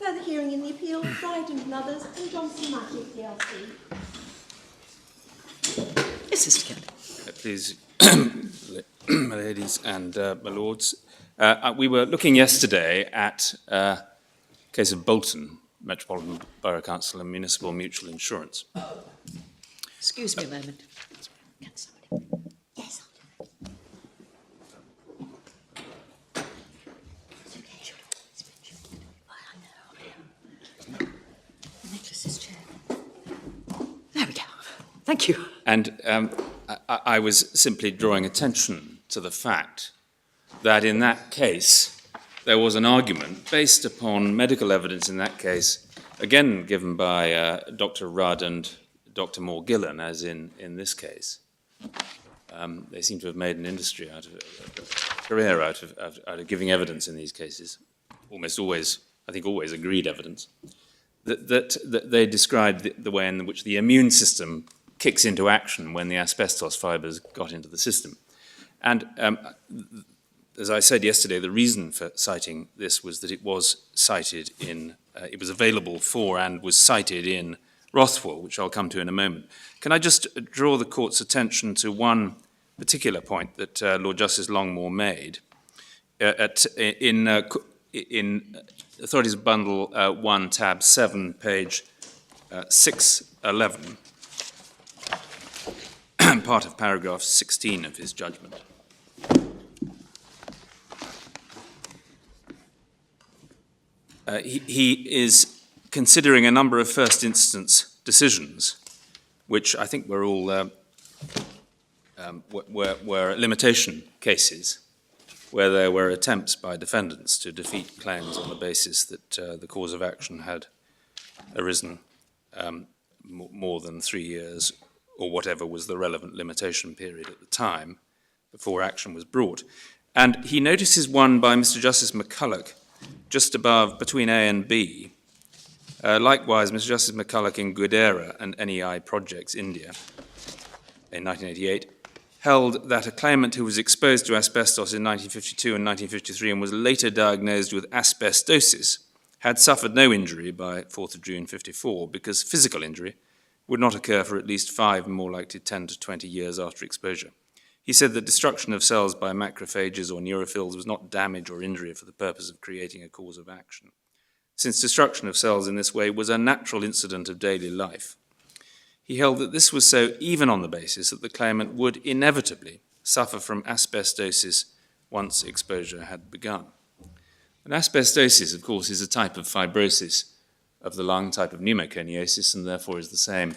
Further hearing in the appeal, Dryden and others, and Johnson Matthey Plc. Yes, Mr. Kennedy. Please, my ladies and my lords, we were looking yesterday at a case of Bolton, Metropolitan Borough Council and Municipal Mutual Insurance. Excuse me a moment. Can somebody? Yes, I'll do it. It's okay. I know. The necklace's chair. There we go. Thank you. And I was simply drawing attention to the fact that in that case, there was an argument based upon medical evidence in that case, again given by Dr. Rudd and Dr. Moore Gillan, as in this case. They seem to have made an industry out of a career out of giving evidence in these cases, almost always, I think always agreed evidence, that they described the way in which the immune system kicks into action when the asbestos fibres got into the system. And as I said yesterday, the reason for citing this was that it was cited in, it was available for and was cited in Rothwell, which I'll come to in a moment. Can I just draw the Court's attention to one particular point that Lord Justice Longmore made in Authorities Bundle 1, tab 7, page 611, part of paragraph 16 of his judgment. He is considering a number of first instance decisions, which I think were all were limitation cases, where there were attempts by defendants to defeat claims on the basis that the cause of action had arisen more than 3 years, or whatever was the relevant limitation period at the time before action was brought. And he notices one by Mr. Justice McCulloch, just above, between A and B. Likewise, Mr. Justice McCulloch in Guidera and NEI Projects, India, in 1988, held that a claimant who was exposed to asbestos in 1952 and 1953 and was later diagnosed with asbestosis had suffered no injury by 4th of June 54 because physical injury would not occur for at least 5 and more likely 10 to 20 years after exposure. He said that destruction of cells by macrophages or neutrophils was not damage or injury for the purpose of creating a cause of action, since destruction of cells in this way was a natural incident of daily life. He held that this was so even on the basis that the claimant would inevitably suffer from asbestosis once exposure had begun. And asbestosis, of course, is a type of fibrosis of the lung, type of pneumoconiosis, and therefore is the same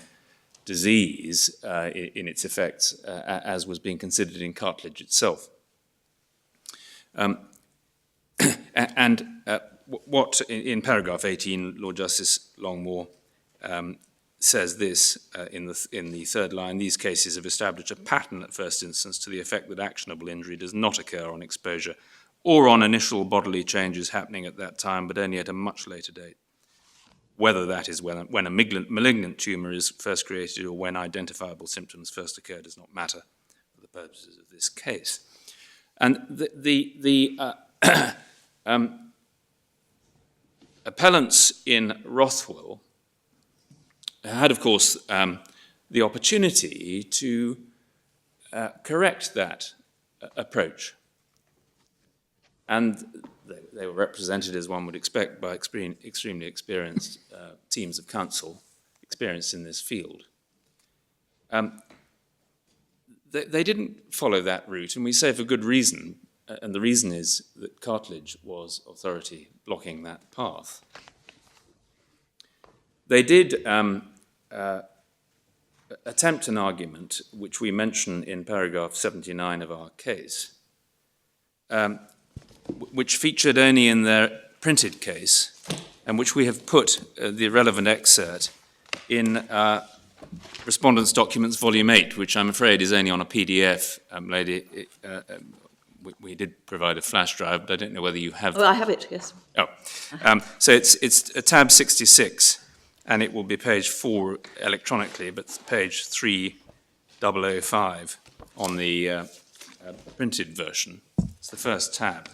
disease in its effects as was being considered in cartilage itself. What in paragraph 18, Lord Justice Longmore says this in the third line: these cases have established a pattern at first instance to the effect that actionable injury does not occur on exposure or on initial bodily changes happening at that time, but only at a much later date. Whether that is when a malignant tumour is first created or when identifiable symptoms first occur does not matter for the purposes of this case. And the appellants in Rothwell had, of course, the opportunity to correct that approach. And they were represented, as one would expect, by extremely experienced teams of counsel experienced in this field. They didn't follow that route, and we say for good reason, and the reason is that cartilage was authority blocking that path. They did attempt an argument, which we mention in paragraph 79 of our case, which featured only in their printed case, and which we have put the relevant excerpt in Respondents' Documents, Volume 8, which I'm afraid is only on a PDF. Lady, we did provide a flash drive, but I don't know whether you have... Oh, I have it, yes. Oh, so it's tab 66, and it will be page 4 electronically, but page 3005 on the printed version. It's the first tab.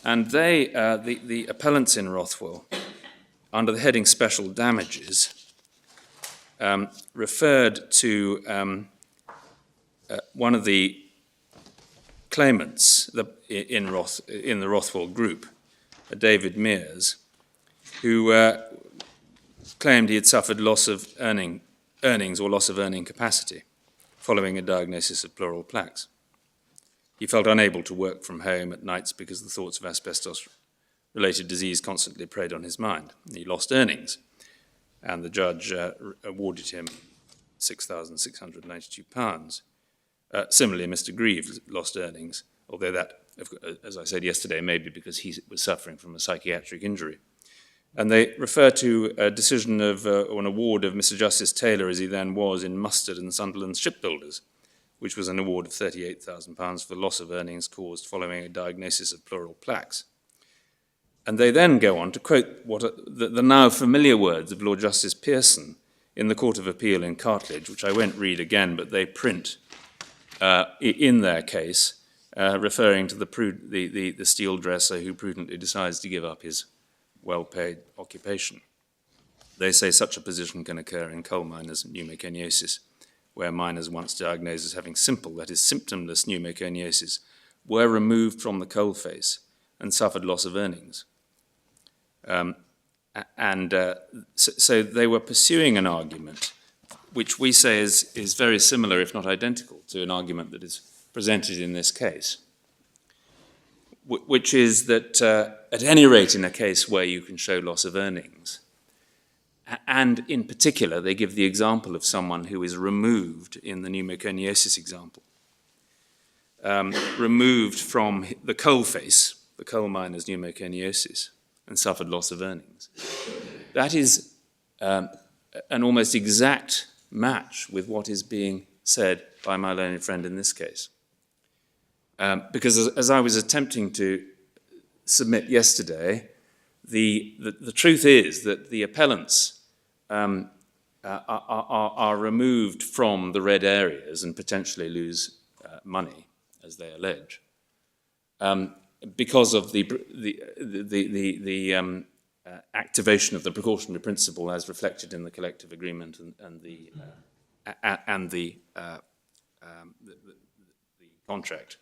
And they, the appellants in Rothwell, under the heading Special Damages, referred to one of the claimants in the Rothwell group, David Mears, who claimed he had suffered loss of earnings or loss of earning capacity following a diagnosis of pleural plaques. He felt unable to work from home at nights because the thoughts of asbestos-related disease constantly preyed on his mind. He lost earnings, and the judge awarded him £6,692. Similarly, Mr. Grieve lost earnings, although that, as I said yesterday, may be because he was suffering from a psychiatric injury. And they refer to a decision of, or an award of Mr. Justice Taylor, as he then was, in Mustard and Sunderland Shipbuilders, which was an award of £38,000 for loss of earnings caused following a diagnosis of pleural plaques. And they then go on to quote the now familiar words of Lord Justice Pearson in the Court of Appeal in Cartledge, which I won't read again, but they print in their case, referring to the steel dresser who prudently decides to give up his well-paid occupation. They say such a position can occur in coal miners' pneumoconiosis, where miners once diagnosed as having simple, that is symptomless pneumoconiosis, were removed from the coal face and suffered loss of earnings. So they were pursuing an argument which we say is very similar, if not identical, to an argument that is presented in this case, which is that at any rate in a case where you can show loss of earnings, and in particular they give the example of someone who is removed in the pneumoconiosis example, removed from the coal face, the coal miner's pneumoconiosis, and suffered loss of earnings. That is an almost exact match with what is being said by my learned friend in this case. Because as I was attempting to submit yesterday, the truth is that the appellants are removed from the red areas and potentially lose money, as they allege, because of the activation of the precautionary principle as reflected in the collective agreement and the contract.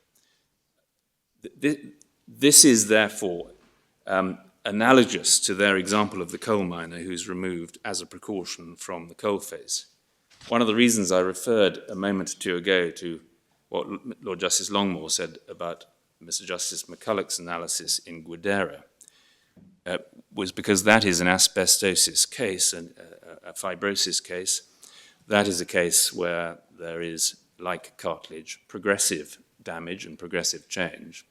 This is therefore analogous to their example of the coal miner who's removed as a precaution from the coal face. One of the reasons I referred a moment or two ago to what Lord Justice Longmore said about Mr. Justice McCulloch's analysis in Guidera was because that is an asbestosis case, a fibrosis case. That is a case where there is, like cartilage, progressive damage and progressive change.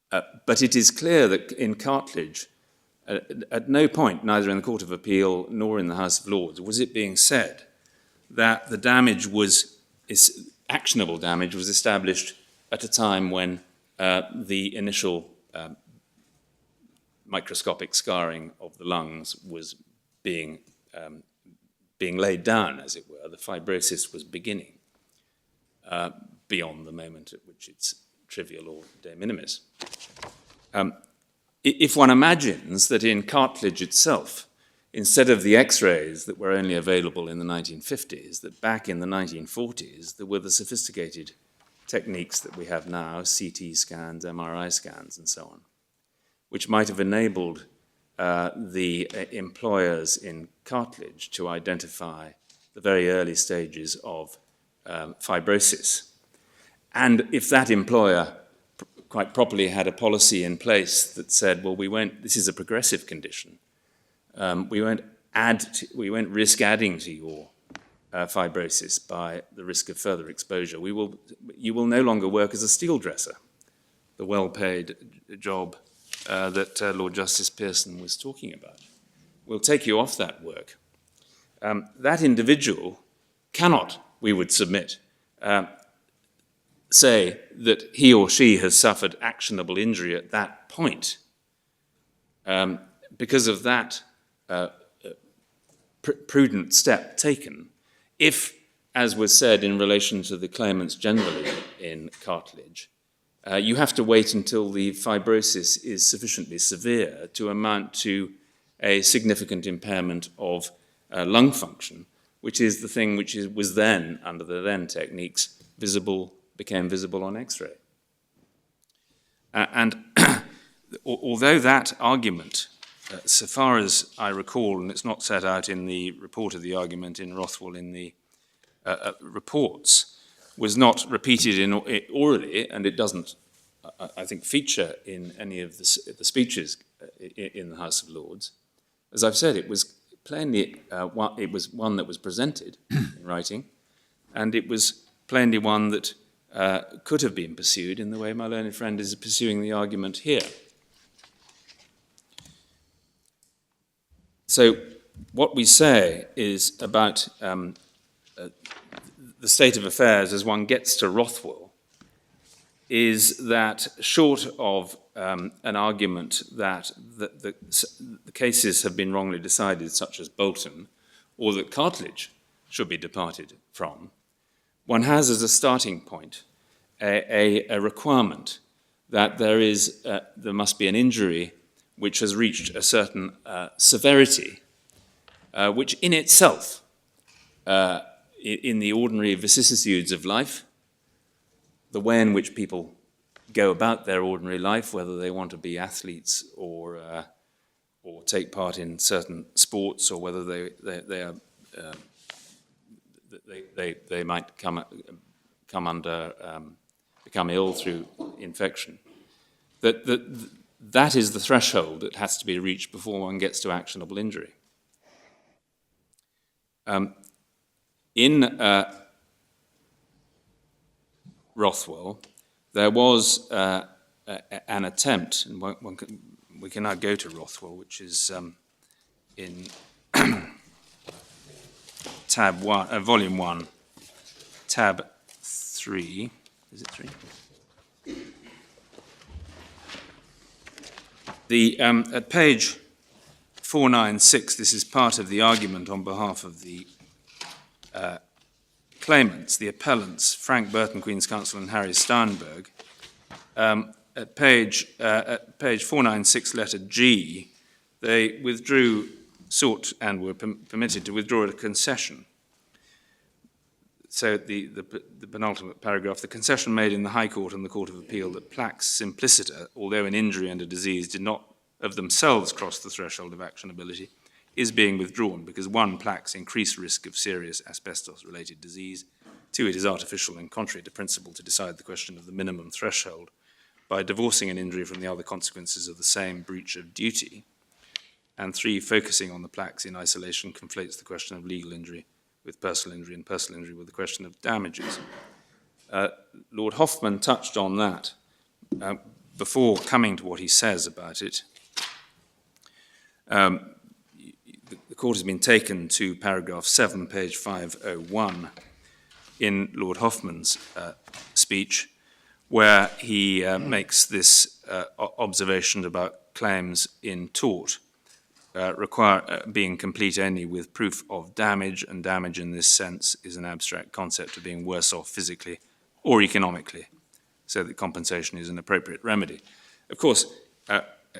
But it is clear that in cartilage, at no point, neither in the Court of Appeal nor in the House of Lords, was it being said that the damage actionable damage was established at a time when the initial microscopic scarring of the lungs was being laid down, as it were. The fibrosis was beginning beyond the moment at which it's trivial or de minimis. If one imagines that in cartilage itself, instead of the X-rays that were only available in the 1950s, that back in the 1940s there were the sophisticated techniques that we have now, CT scans, MRI scans, and so on, which might have enabled the employers in cartilage to identify the very early stages of fibrosis. And if that employer quite properly had a policy in place that said, well, this is a progressive condition, we won't risk adding to your fibrosis by the risk of further exposure. You will no longer work as a steel dresser, the well-paid job that Lord Justice Pearson was talking about. We'll take you off that work. That individual cannot, we would submit, say that he or she has suffered actionable injury at that point because of that prudent step taken, if, as was said in relation to the claimants generally in cartilage, you have to wait until the fibrosis is sufficiently severe to amount to a significant impairment of lung function, which is the thing which was then, under the then techniques, became visible on X-ray. And although that argument, so far as I recall, and it's not set out in the report of the argument in Rothwell in the reports, was not repeated orally, and it doesn't, I think, feature in any of the speeches in the House of Lords. As I've said, it was plainly it was one that was presented in writing, and it was plainly one that could have been pursued in the way my learned friend is pursuing the argument here. So what we say is about the state of affairs as one gets to Rothwell is that, short of an argument that the cases have been wrongly decided, such as Bolton, or that cartilage should be departed from, one has as a starting point a requirement that there must be an injury which has reached a certain severity, which in itself, in the ordinary vicissitudes of life, the way in which people go about their ordinary life, whether they want to be athletes or take part in certain sports, or whether they might become ill through infection, that is the threshold that has to be reached before one gets to actionable injury. In Rothwell, there was an attempt, and we can now go to Rothwell, which is in tab 1, volume 1, tab 3. Is it 3? At page 496, this is part of the argument on behalf of the claimants, the appellants, Frank Burton, Queen's Counsel, and Harry Steinberg. At page 496, letter G, they sought and were permitted to withdraw a concession. So the penultimate paragraph, the concession made in the High Court and the Court of Appeal that plaques simpliciter, although an injury and a disease did not of themselves cross the threshold of actionability, is being withdrawn because 1, plaques increase risk of serious asbestos-related disease, 2, it is artificial and contrary to principle to decide the question of the minimum threshold by divorcing an injury from the other consequences of the same breach of duty, and 3, focusing on the plaques in isolation conflates the question of legal injury with personal injury and personal injury with the question of damages. Lord Hoffman touched on that before coming to what he says about it. The court has been taken to paragraph 7, page 501 in Lord Hoffman's speech, where he makes this observation about claims in tort being complete only with proof of damage, and damage in this sense is an abstract concept of being worse off physically or economically, so that compensation is an appropriate remedy. Of course,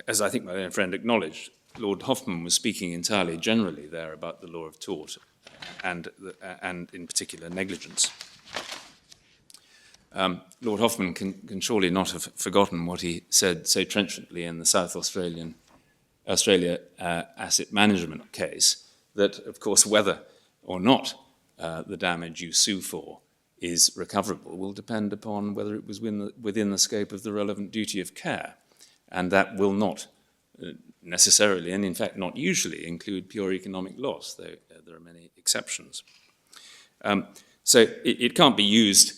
as I think my own friend acknowledged, Lord Hoffman was speaking entirely generally there about the law of tort and in particular negligence. Lord Hoffman can surely not have forgotten what he said so trenchantly in the South Australia asset management case, that, of course, whether or not the damage you sue for is recoverable will depend upon whether it was within the scope of the relevant duty of care, and that will not necessarily, and in fact not usually, include pure economic loss, though there are many exceptions. So it can't be used,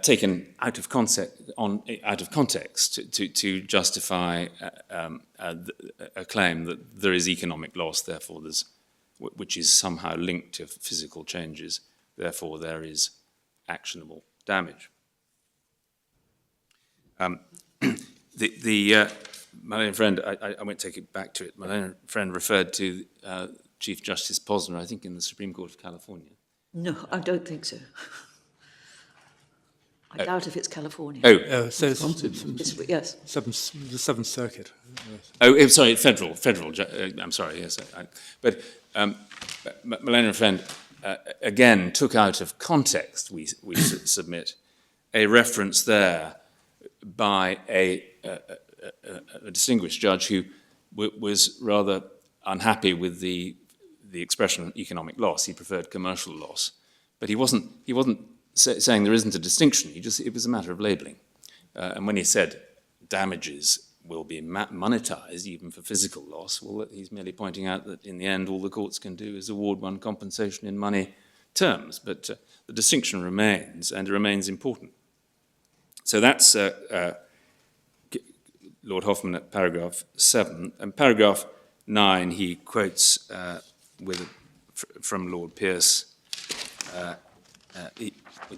taken out of context to justify a claim that there is economic loss, therefore which is somehow linked to physical changes, therefore there is actionable damage. My own friend, I won't take it back to it, my own friend referred to Chief Justice Posner, I think in the Supreme Court of California. No, I don't think so. I doubt if it's California. Oh, So it's Yes. the Seventh Circuit. oh, sorry, federal. I'm sorry, yes. But Millennium Friend, again, took out of context, we submit, a reference there by a distinguished judge who was rather unhappy with the expression economic loss. He preferred commercial loss. But he wasn't saying there isn't a distinction. It was a matter of labelling. And when he said damages will be monetized even for physical loss, well, he's merely pointing out that in the end all the courts can do is award one compensation in money terms. But the distinction remains, and it remains important. So that's Lord Hoffman at paragraph 7. And paragraph 9, he quotes from Lord Pearce. He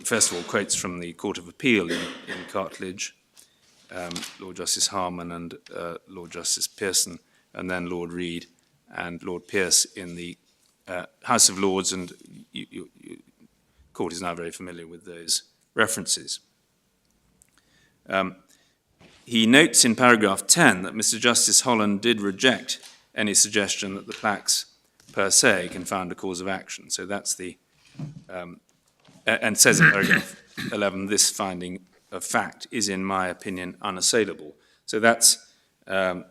first of all quotes from the Court of Appeal in Cartledge, Lord Justice Harman and Lord Justice Pearson, and then Lord Reed and Lord Pearce in the House of Lords, and Court is now very familiar with those references. He notes in paragraph 10 that Mr. Justice Holland did reject any suggestion that the plaques per se can found a cause of action. So that's the, and says in paragraph 11, this finding of fact is, in my opinion, unassailable. So that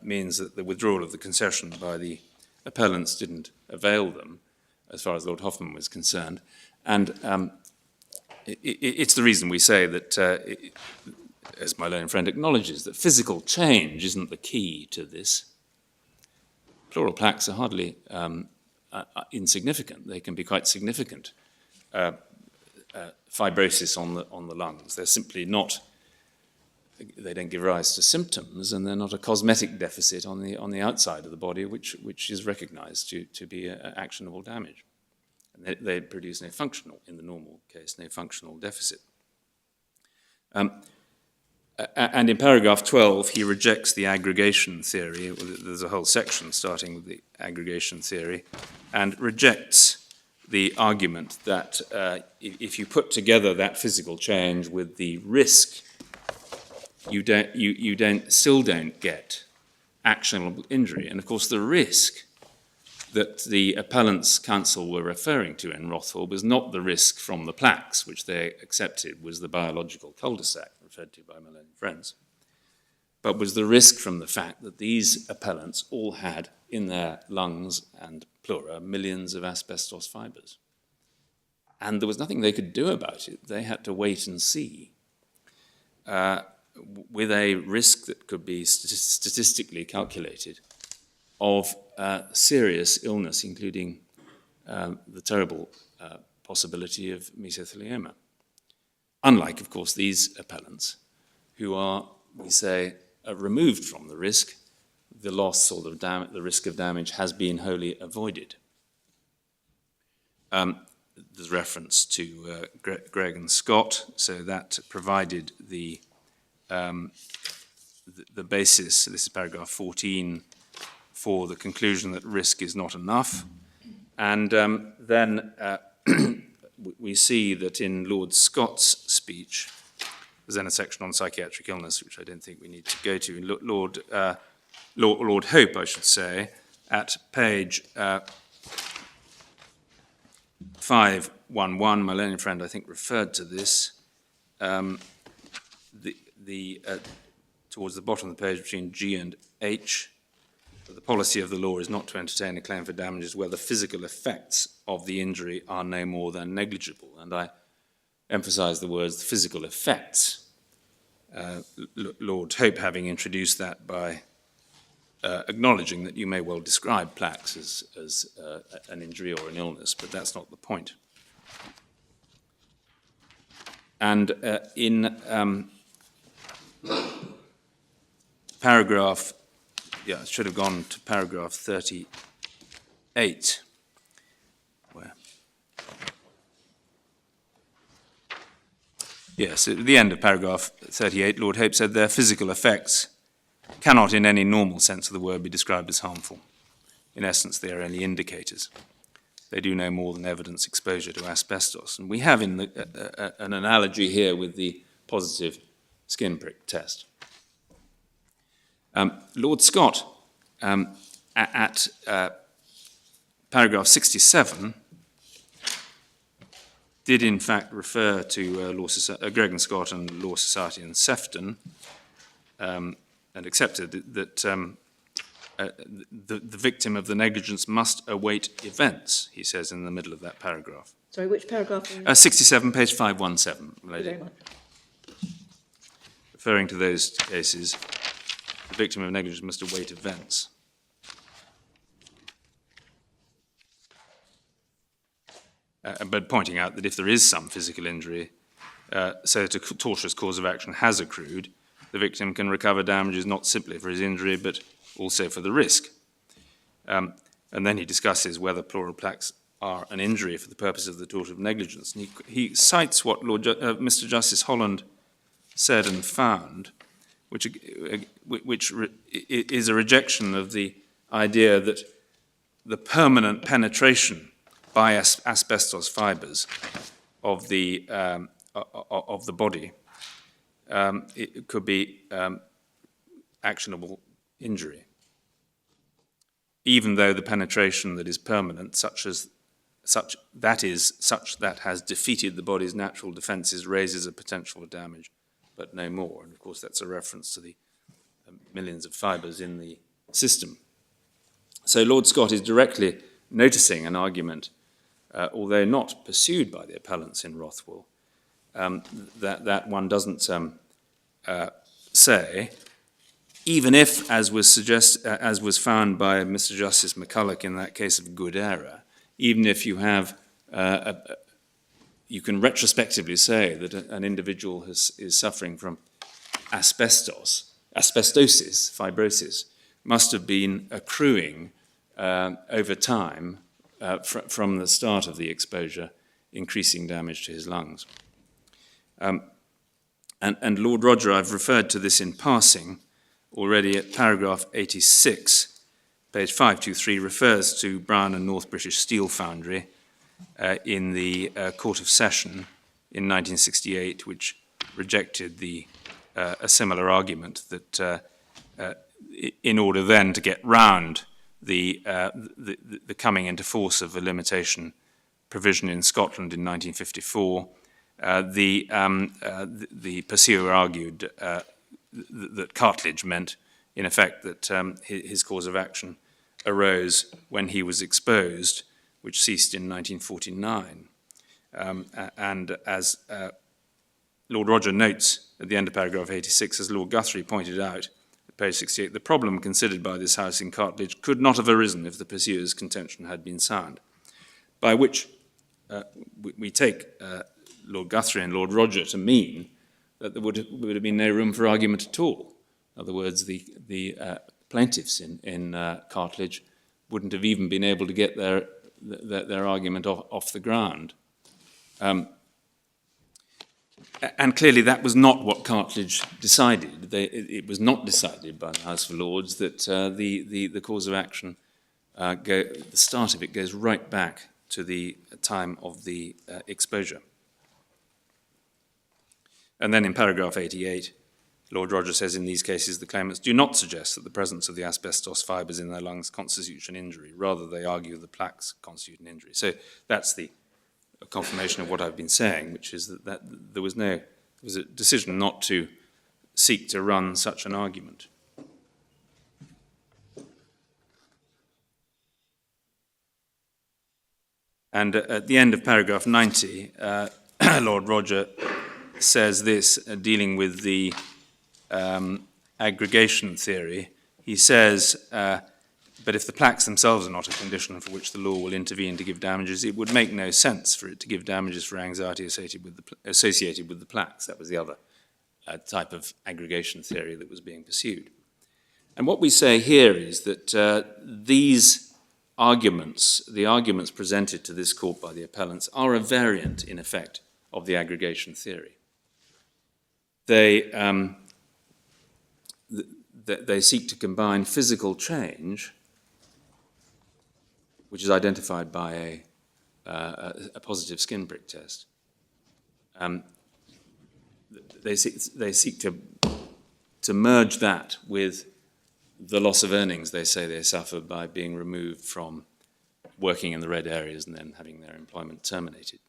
means that the withdrawal of the concession by the appellants didn't avail them, as far as Lord Hoffman was concerned. And it's the reason we say that, as my learned friend acknowledges, that physical change isn't the key to this. Pleural plaques are hardly insignificant. They can be quite significant. Fibrosis on the lungs. They're simply not, they don't give rise to symptoms, and they're not a cosmetic deficit on the outside of the body, which is recognized to be actionable damage. And they produce no functional, in the normal case, no functional deficit. And in paragraph 12, he rejects the aggregation theory. There's a whole section starting with the aggregation theory, and rejects the argument that if you put together that physical change with the risk, you still don't get actionable injury. And of course, the risk that the appellants' counsel were referring to in Rothwell was not the risk from the plaques, which they accepted was the biological cul-de-sac referred to by my learned friends, but was the risk from the fact that these appellants all had in their lungs and pleura millions of asbestos fibres. And there was nothing they could do about it. They had to wait and see, with a risk that could be statistically calculated of serious illness, including the terrible possibility of mesothelioma. Unlike, of course, these appellants, who are, we say, removed from the risk, the loss or the risk of damage has been wholly avoided. There's reference to Gregg and Scott, so that provided the basis, this is paragraph 14, for the conclusion that risk is not enough. And then we see that in Lord Scott's speech, there's then a section on psychiatric illness, which I don't think we need to go to. Lord Hope, I should say, at page 511, my learned friend, I think, referred to this, towards the bottom of the page between G and H, the policy of the law is not to entertain a claim for damages where the physical effects of the injury are no more than negligible. And I emphasize the words physical effects. Lord Hope having introduced that by acknowledging that you may well describe plaques as an injury or an illness, but that's not the point. And in paragraph, yeah, it should have gone to paragraph 38, where, yes, at the end of paragraph 38, Lord Hope said their physical effects cannot in any normal sense of the word be described as harmful. In essence, they are only indicators. They do no more than evidence exposure to asbestos. And we have an analogy here with the positive skin prick test. Lord Scott, at paragraph 67, did in fact refer to Gregg and Scott and Law Society and Sefton, and accepted that the victim of the negligence must await events, he says in the middle of that paragraph. Sorry, which paragraph? 67, page 517, Thank you lady. very much. Referring to those cases, the victim of negligence must await events. But pointing out that if there is some physical injury, so that a tortious cause of action has accrued, the victim can recover damages not simply for his injury, but also for the risk. And then he discusses whether pleural plaques are an injury for the purpose of the tort of negligence. And he cites what Mr. Justice Holland said and found, which is a rejection of the idea that the permanent penetration by asbestos fibres of the body, it could be actionable injury, even though the penetration that is permanent, such that has defeated the body's natural defences, raises a potential for damage, but no more. And of course, that's a reference to the millions of fibres in the system. So Lord Scott is directly noticing an argument, although not pursued by the appellants in Rothwell, that one doesn't say, even if, as was found by Mr. Justice McCulloch in that case of good error, even if you have, you can retrospectively say that an individual is suffering from asbestosis, fibrosis, must have been accruing over time from the start of the exposure, increasing damage to his lungs. And Lord Roger, I've referred to this in passing already at paragraph 86, page 523, refers to Brown and North British Steel Foundry in the Court of Session in 1968, which rejected a similar argument that in order then to get round the coming into force of a limitation provision in Scotland in 1954, the pursuer argued that cartilage meant, in effect, that his cause of action arose when he was exposed, which ceased in 1949. And as Lord Roger notes at the end of paragraph 86, as Lord Guthrie pointed out at page 68, the problem considered by this House in cartilage could not have arisen if the pursuer's contention had been sound, by which we take Lord Guthrie and Lord Roger to mean that there would have been no room for argument at all. In other words, the plaintiffs in cartilage wouldn't have even been able to get their argument off the ground. And clearly that was not what cartilage decided. It was not decided by the House of Lords that the cause of action, the start of it goes right back to the time of the exposure. And then in paragraph 88, Lord Roger says, in these cases, the claimants do not suggest that the presence of the asbestos fibres in their lungs constitutes an injury. Rather, they argue the plaques constitute an injury. So that's the confirmation of what I've been saying, which is that there was a decision not to seek to run such an argument. And at the end of paragraph 90, Lord Roger says this, dealing with the aggregation theory. He says, but if the plaques themselves are not a condition for which the law will intervene to give damages, it would make no sense for it to give damages for anxiety associated with the plaques. That was the other type of aggregation theory that was being pursued. And what we say here is that these arguments, the arguments presented to this court by the appellants, are a variant, in effect, of the aggregation theory. They seek to combine physical change, which is identified by a positive skin prick test. they seek to merge that with the loss of earnings they say they suffer by being removed from working in the red areas and then having their employment terminated.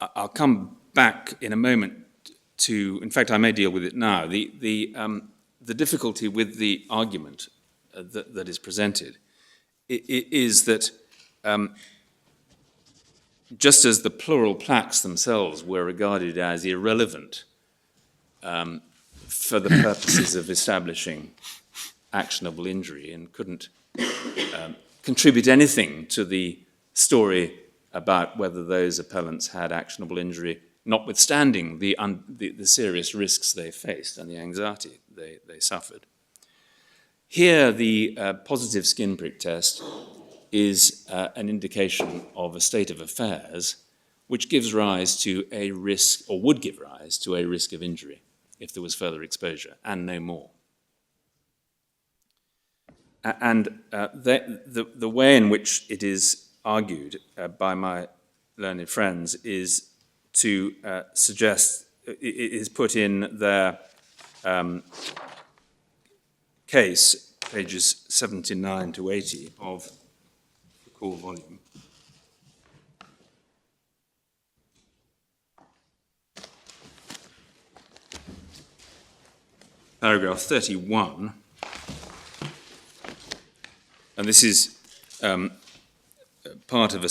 I'll come back in a moment to, in fact, I may deal with it now. The difficulty with the argument that is presented is that just as the plural plaques themselves were regarded as irrelevant for the purposes of establishing actionable injury and couldn't contribute anything to the story about whether those appellants had actionable injury, notwithstanding the serious risks they faced and the anxiety they suffered. Here, the positive skin prick test is an indication of a state of affairs which gives rise to a risk, or would give rise to a risk of injury if there was further exposure, and no more. And the way in which it is argued by my learned friends is to suggest, it is put in their case, pages 79 to 80 of the core volume. Paragraph 31, and this is part of a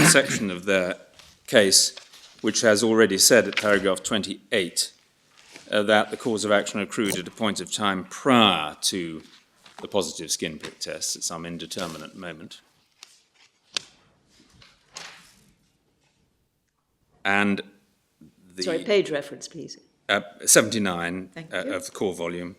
section of their case which has already said at paragraph 28 that the cause of action accrued at a point of time prior to the positive skin prick test at some indeterminate moment. And the... Sorry, page reference, please. 79 Thank you. Of the core volume.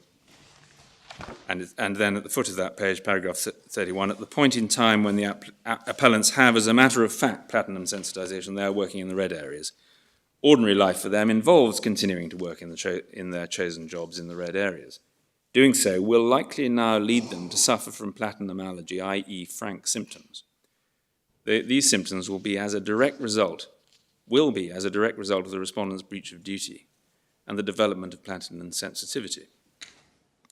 And then at the foot of that page, paragraph 31, at the point in time when the appellants have, as a matter of fact, platinum sensitization, they are working in the red areas. Ordinary life for them involves continuing to work in their chosen jobs in the red areas. Doing so will likely now lead them to suffer from platinum allergy, i.e. frank symptoms. These symptoms will be as a direct result of the respondent's breach of duty and the development of platinum sensitivity.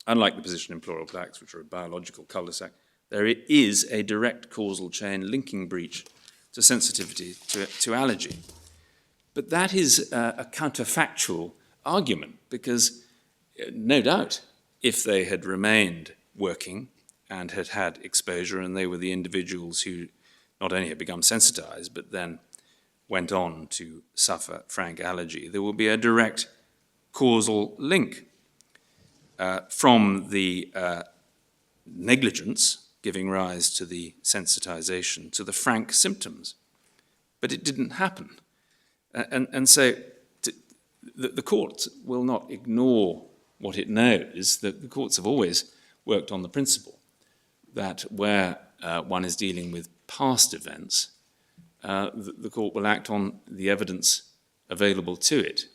Unlike the position in plural plaques, which are a biological cul-de-sac, there is a direct causal chain linking breach to sensitivity to allergy. But that is a counterfactual argument because, no doubt, if they had remained working and had had exposure and they were the individuals who not only had become sensitized but then went on to suffer frank allergy, there will be a direct causal link from the negligence giving rise to the sensitization to the frank symptoms. But it didn't happen. And so the court will not ignore what it knows. The courts have always worked on the principle that where one is dealing with past events, the court will act on the evidence available to it.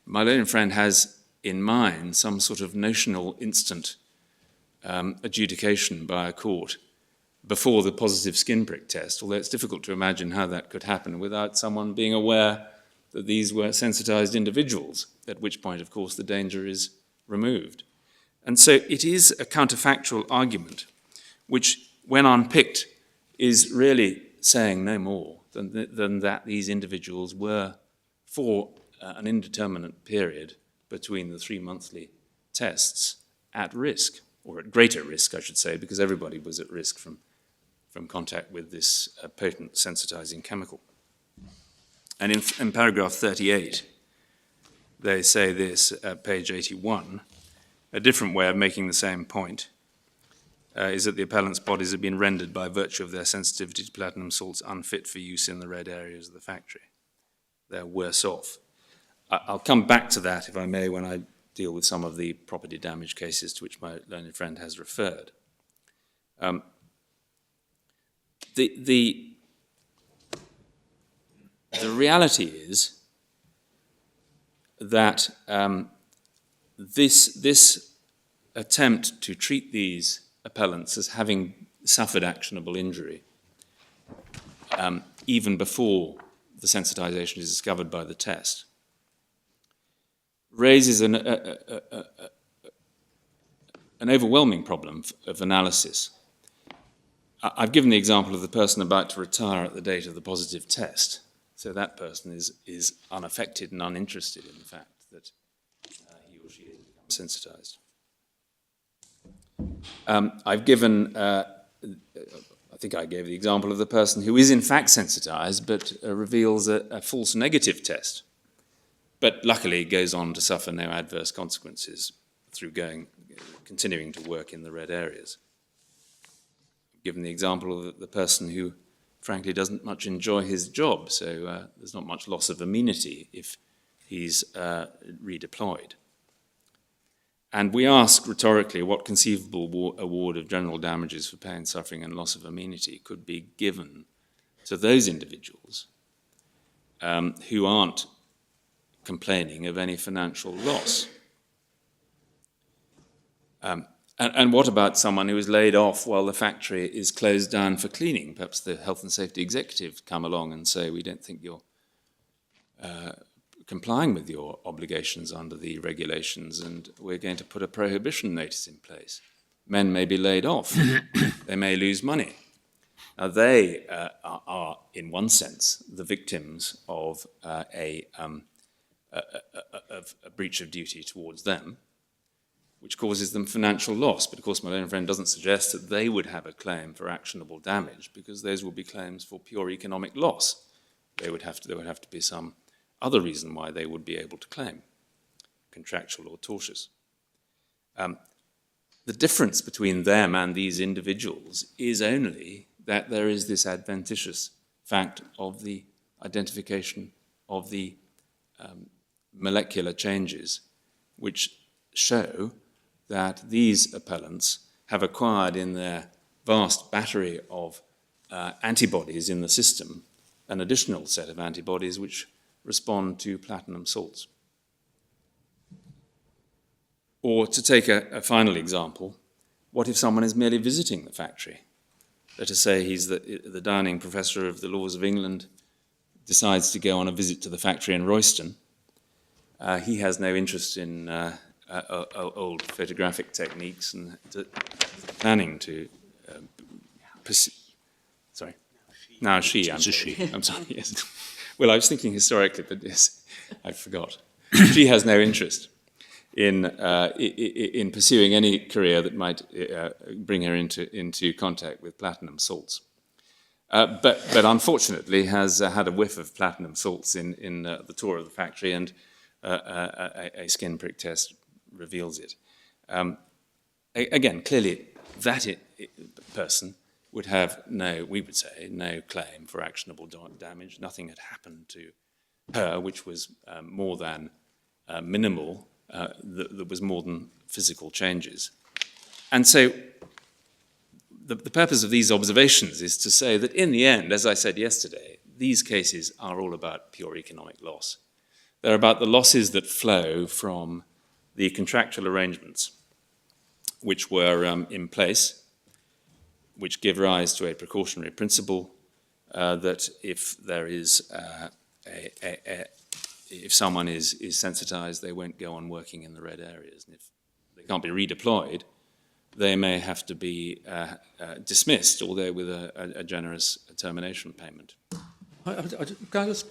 My learned friend has in mind some sort of notional instant adjudication by a court before the positive skin prick test, although it's difficult to imagine how that could happen without someone being aware that these were sensitized individuals, at which point, of course, the danger is removed. And so it is a counterfactual argument, which, when unpicked, is really saying no more than that these individuals were, for an indeterminate period between the 3 monthly tests, at risk, or at greater risk, I should say, because everybody was at risk from contact with this potent sensitizing chemical. And in paragraph 38, they say this at page 81, a different way of making the same point is that the appellant's bodies have been rendered by virtue of their sensitivity to platinum salts unfit for use in the red areas of the factory. They're worse off. I'll come back to that, if I may, when I deal with some of the property damage cases to which my learned friend has referred. The reality is that this attempt to treat these appellants as having suffered actionable injury even before the sensitization is discovered by the test, raises an overwhelming problem of analysis. I've given the example of the person about to retire at the date of the positive test. So that person is unaffected and uninterested in the fact that he or she has become sensitized. I've given, I think I gave the example of the person who is in fact sensitized but reveals a false negative test, but luckily goes on to suffer no adverse consequences through continuing to work in the red areas. Given the example of the person who frankly doesn't much enjoy his job, so there's not much loss of amenity if he's redeployed. And we ask rhetorically what conceivable award of general damages for pain, suffering and loss of amenity could be given to those individuals who aren't complaining of any financial loss. And what about someone who is laid off while the factory is closed down for cleaning? Perhaps the health and safety executive come along and say, we don't think you're complying with your obligations under the regulations, and we're going to put a prohibition notice in place. Men may be laid off. They may lose money. Now, they are, in one sense, the victims of a breach of duty towards them, which causes them financial loss. But of course, my own friend doesn't suggest that they would have a claim for actionable damage, because those will be claims for pure economic loss. There would have to be some other reason why they would be able to claim, contractual or tortious. The difference between them and these individuals is only that there is this adventitious fact of the identification of the molecular changes, which show that these appellants have acquired in their vast battery of antibodies in the system an additional set of antibodies which respond to platinum salts. Or to take a final example, what if someone is merely visiting the factory? Let us say he's the Downing Professor of the Laws of England, decides to go on a visit to the factory in Royston. He has no interest in old photographic techniques and planning to pursue. Sorry. Now she. I'm sorry. Yes. Well, I was thinking historically, but yes, I forgot. She has no interest in pursuing any career that might bring her into contact with platinum salts. But unfortunately has had a whiff of platinum salts in the tour of the factory, and a skin prick test reveals it. Again, clearly that person would have we would say, no claim for actionable damage. Nothing had happened to her which was more than minimal, that was more than physical changes. And so the purpose of these observations is to say that in the end, as I said yesterday, these cases are all about pure economic loss. They're about the losses that flow from the contractual arrangements which were in place, which give rise to a precautionary principle that if there is if someone is sensitized, they won't go on working in the red areas. And if they can't be redeployed, they may have to be dismissed, although with a generous termination payment. Can I just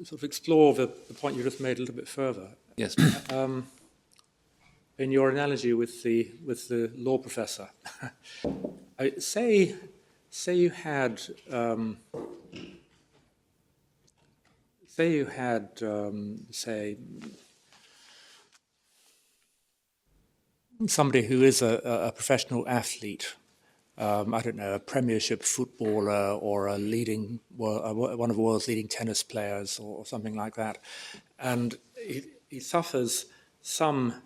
sort of explore the point you just made a little bit further? Yes. In your analogy with the law professor, say you had somebody who is a professional athlete, I don't know, a Premiership footballer or one of the world's leading tennis players or something like that, and he suffers some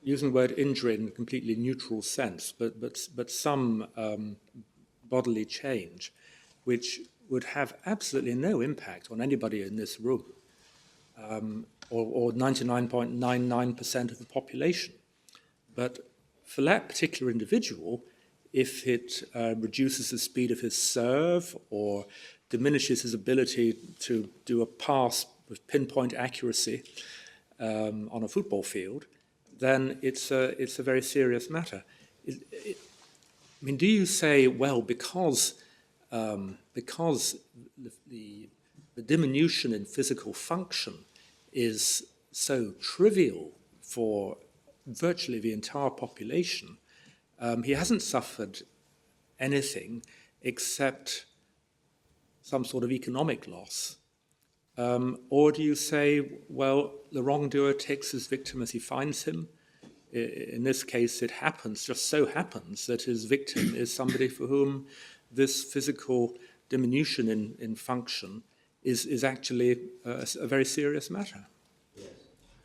using the word injury in a completely neutral sense, but some bodily change, which would have absolutely no impact on anybody in this room, or 99.99% of the population. But for that particular individual, if it reduces the speed of his serve or diminishes his ability to do a pass with pinpoint accuracy on a football field, then it's a very serious matter. I mean, do you say, well, because the diminution in physical function is so trivial for virtually the entire population, he hasn't suffered anything except some sort of economic loss? Or do you say, well, the wrongdoer takes his victim as he finds him? In this case, it happens, just so happens, that his victim is somebody for whom this physical diminution in function is actually a very serious matter.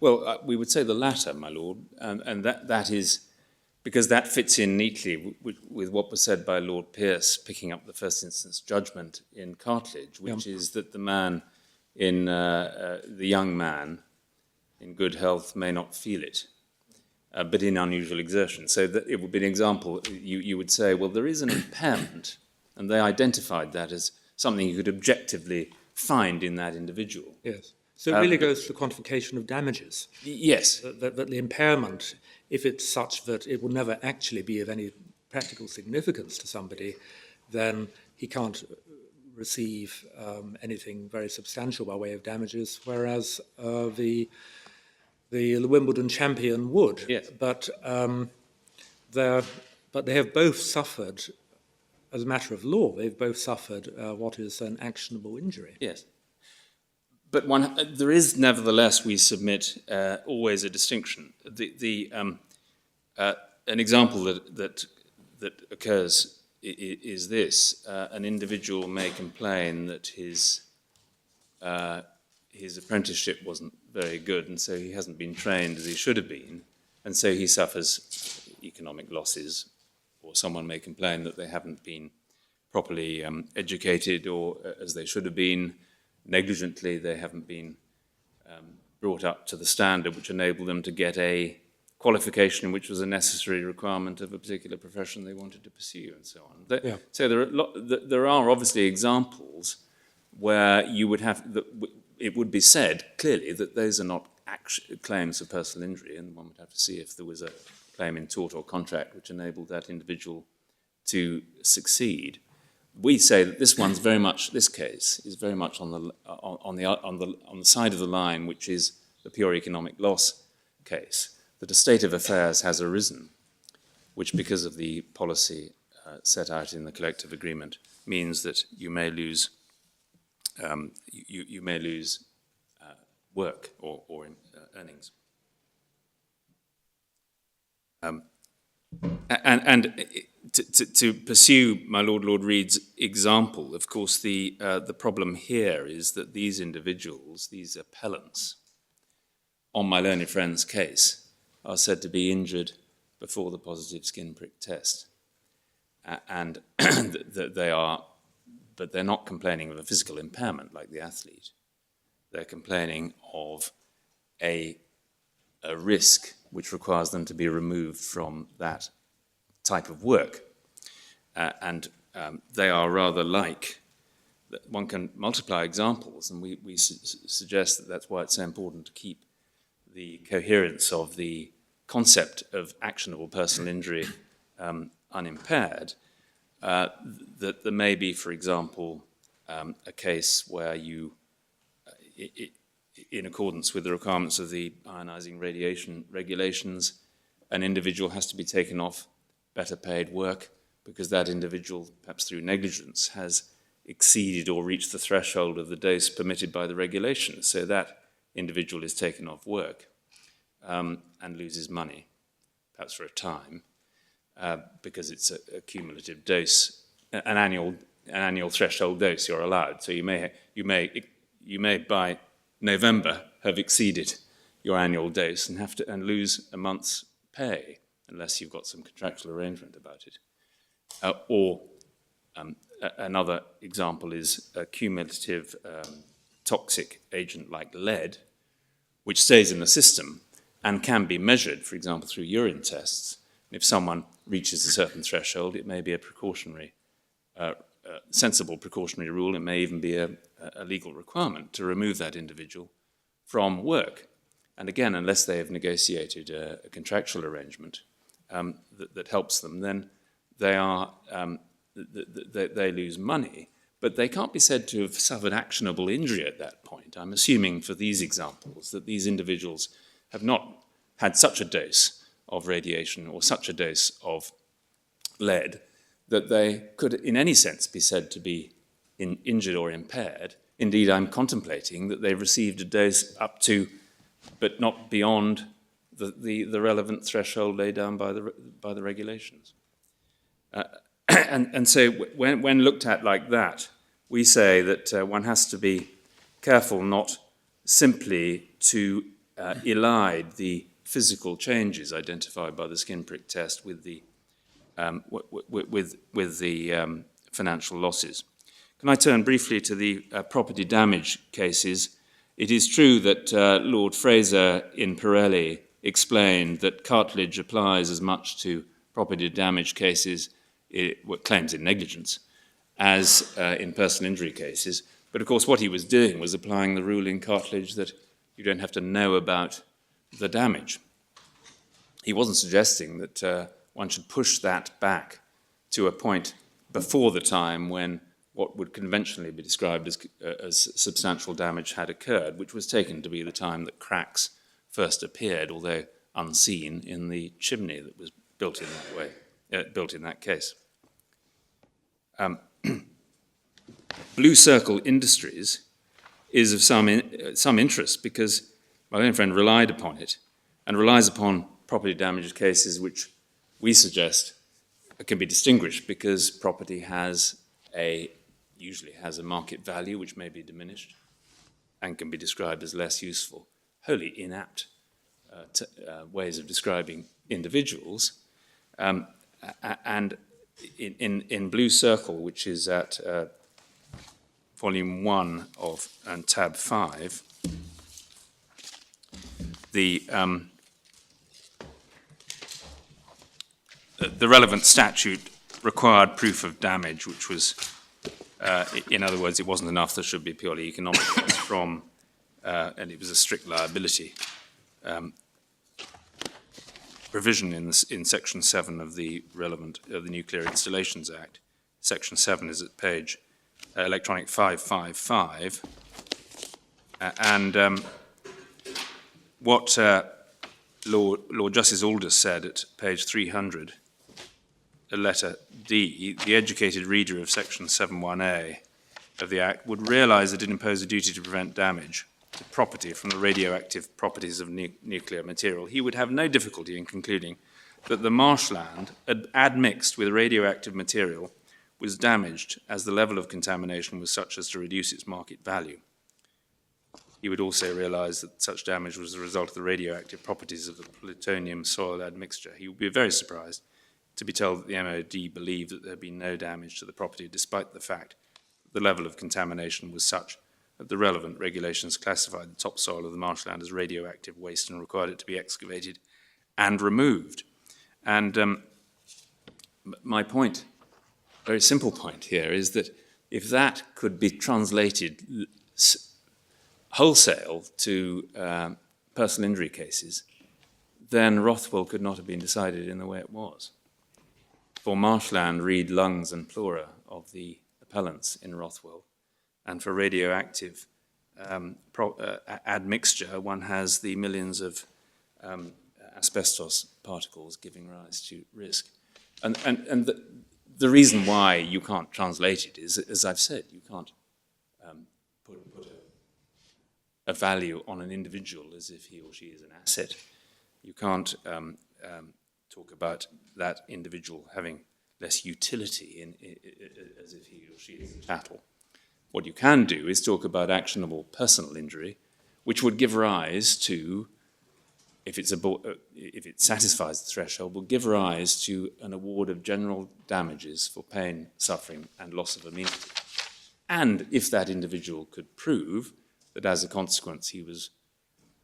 Well, we would say the latter, my lord, and that is because that fits in neatly with what was said by Lord Pearce, picking up the first instance judgment in Cartledge, which is that the man the young man in good health may not feel it, but in unusual exertion. So that it would be an example. You would say, well, there is an impairment, and they identified that as something you could objectively find in that individual. Yes. So it really goes to the quantification of damages. Yes. That the impairment, if it's such that it will never actually be of any practical significance to somebody, then he can't receive anything very substantial by way of damages, whereas the Wimbledon champion would. Yes. But they have both suffered, as a matter of law, they've both suffered what is an actionable injury. Yes. But there is, nevertheless, we submit always a distinction. An example that occurs is this: an individual may complain that his apprenticeship wasn't very good, and so he hasn't been trained as he should have been, and so he suffers economic losses. Or someone may complain that they haven't been properly educated, or as they should have been. Negligently, they haven't been brought up to the standard which enabled them to get a qualification which was a necessary requirement of a particular profession they wanted to pursue, and so on. So there are obviously examples where you would have it would be said clearly that those are not claims of personal injury, and one would have to see if there was a claim in tort or contract which enabled that individual to succeed. We say that this case is very much on the side of the line which is the pure economic loss case. That a state of affairs has arisen, which, because of the policy set out in the collective agreement, means that you may lose work or earnings. To pursue my Lord Reed's example, of course, the problem here is that these individuals, these appellants, on my learned friend's case, are said to be injured before the positive skin prick test, and that but they're not complaining of a physical impairment like the athlete. They're complaining of a risk which requires them to be removed from that type of work. And they are rather like, one can multiply examples, and we suggest that that's why it's so important to keep the coherence of the concept of actionable personal injury unimpaired, that there may be, for example, a case where you, in accordance with the requirements of the ionizing radiation regulations, an individual has to be taken off better paid work because that individual, perhaps through negligence, has exceeded or reached the threshold of the dose permitted by the regulations. So that individual is taken off work and loses money, perhaps for a time, because it's a cumulative dose, an annual threshold dose you're allowed. So you may by November have exceeded your annual dose and have to lose a month's pay unless you've got some contractual arrangement about it. Another example is a cumulative toxic agent like lead, which stays in the system and can be measured, for example, through urine tests. If someone reaches a certain threshold, it may be a precautionary, sensible precautionary rule. It may even be a legal requirement to remove that individual from work. And again, unless they have negotiated a contractual arrangement that helps them, then they lose money. But they can't be said to have suffered actionable injury at that point. I'm assuming for these examples that these individuals have not had such a dose of radiation or such a dose of lead that they could in any sense be said to be injured or impaired. Indeed, I'm contemplating that they've received a dose up to, but not beyond, the relevant threshold laid down by the regulations. And so when looked at like that, we say that one has to be careful not simply to elide the physical changes identified by the skin prick test with the financial losses. Can I turn briefly to the property damage cases? It is true that Lord Fraser in Pirelli explained that cartilage applies as much to property damage cases, claims in negligence, as in personal injury cases. But of course what he was doing was applying the rule in cartilage that you don't have to know about the damage. He wasn't suggesting that one should push that back to a point before the time when what would conventionally be described as substantial damage had occurred, which was taken to be the time that cracks first appeared, although unseen, in the chimney that was built in that way, built in that case. Blue Circle Industries is of some interest because my own friend relied upon it and relies upon property damage cases which we suggest can be distinguished because property usually has a market value which may be diminished and can be described as less useful. Wholly inapt ways of describing individuals. And in Blue Circle, which is at volume 1 and tab 5, the relevant statute required proof of damage, which was, in other words, it wasn't enough, there should be purely economic loss from, and it was a strict liability provision in Section 7 of the Nuclear Installations Act. Section 7 is at page electronic 555, and what Lord Justice Aldous said at page 300, letter D, the educated reader of Section 7.1a of the Act would realise that it imposed a duty to prevent damage to property from the radioactive properties of nuclear material. He would have no difficulty in concluding that the marshland admixed with radioactive material was damaged as the level of contamination was such as to reduce its market value. He would also realise that such damage was the result of the radioactive properties of the plutonium soil admixture. He would be very surprised to be told that the MOD believed that there had been no damage to the property despite the fact that the level of contamination was such that the relevant regulations classified the topsoil of the marshland as radioactive waste and required it to be excavated and removed. And my point, very simple point here, is that if that could be translated wholesale to personal injury cases, then Rothwell could not have been decided in the way it was. For marshland, read lungs and pleura of the appellants in Rothwell. And for radioactive admixture, one has the millions of asbestos particles giving rise to risk. And the reason why you can't translate it is, as I've said, you can't put a value on an individual as if he or she is an asset. You can't talk about that individual having less utility as if he or she is a chattel. What you can do is talk about actionable personal injury, which would give rise to, if it satisfies the threshold, will give rise to an award of general damages for pain, suffering, and loss of immunity. And if that individual could prove that as a consequence he was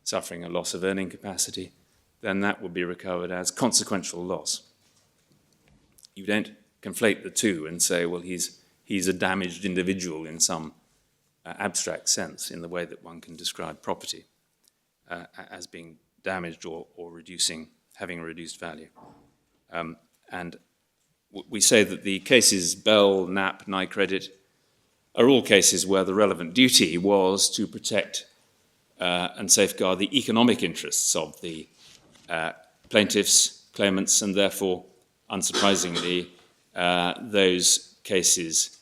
suffering a loss of earning capacity, then that would be recovered as consequential loss. You don't conflate the two and say, well, he's a damaged individual in some abstract sense, in the way that one can describe property as being damaged or having a reduced value. And we say that the cases Bell, Knapp, Nycredit are all cases where the relevant duty was to protect and safeguard the economic interests of the plaintiffs, claimants, and therefore, unsurprisingly, those cases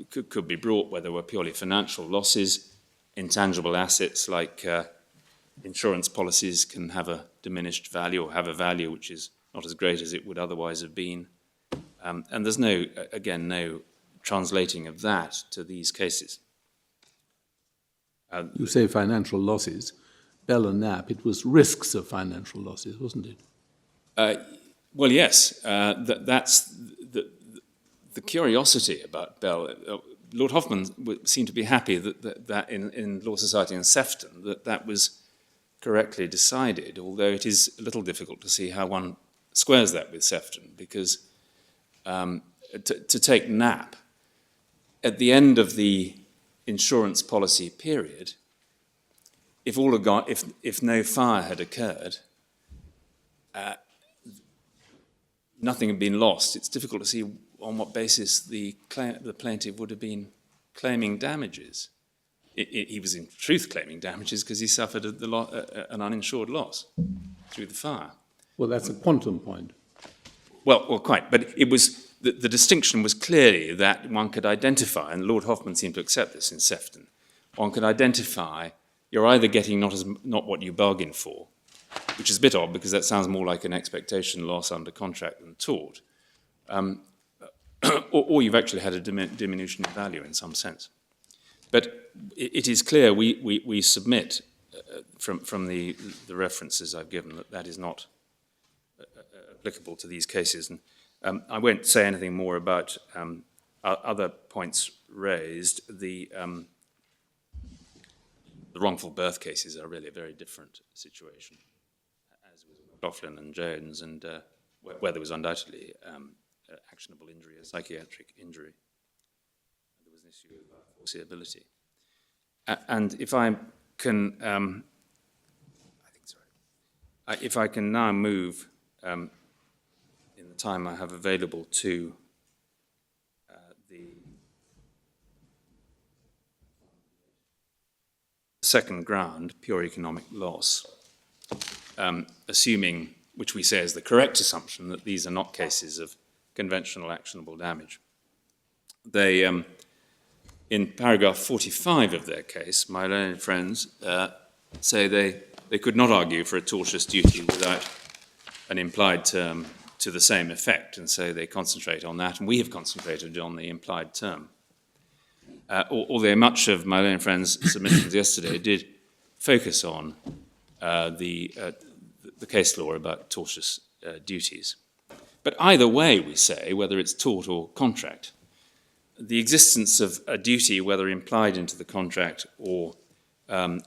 could be brought where there were purely financial losses. Intangible assets like insurance policies can have a diminished value or have a value which is not as great as it would otherwise have been. And there's no translating of that to these cases. You say financial losses. Bell and Knapp, it was risks of financial losses, wasn't it? Well, yes. That's the curiosity about Bell. Lord Hoffmann seemed to be happy that in Law Society and Sefton that was correctly decided, although it is a little difficult to see how one squares that with Sefton, because to take Knapp, at the end of the insurance policy period, if no fire had occurred, nothing had been lost. It's difficult to see on what basis the plaintiff would have been claiming damages. He was in truth claiming damages because he suffered an uninsured loss through the fire. Well, that's a quantum point. Well, quite. But it was the distinction was clearly that one could identify, and Lord Hoffmann seemed to accept this in Sefton. One could identify you're either getting not what you bargained for, which is a bit odd because that sounds more like an expectation loss under contract than tort, or you've actually had a diminution in value in some sense. But it is clear we submit from the references I've given that is not applicable to these cases. And I won't say anything more about other points raised. The wrongful birth cases are really a very different situation, as with McLaughlin and Jones, and where there was undoubtedly actionable injury, a psychiatric injury. There was an issue about foreseeability. And if I can, if I can now move in the time I have available to the second ground, pure economic loss, assuming, which we say is the correct assumption, that these are not cases of conventional actionable damage. They, in paragraph 45 of their case, my learned friends say they could not argue for a tortious duty without an implied term to the same effect, and so they concentrate on that, and we have concentrated on the implied term. Although much of my learned friends' submissions yesterday did focus on the case law about tortious duties. But either way, we say, whether it's tort or contract, the existence of a duty, whether implied into the contract or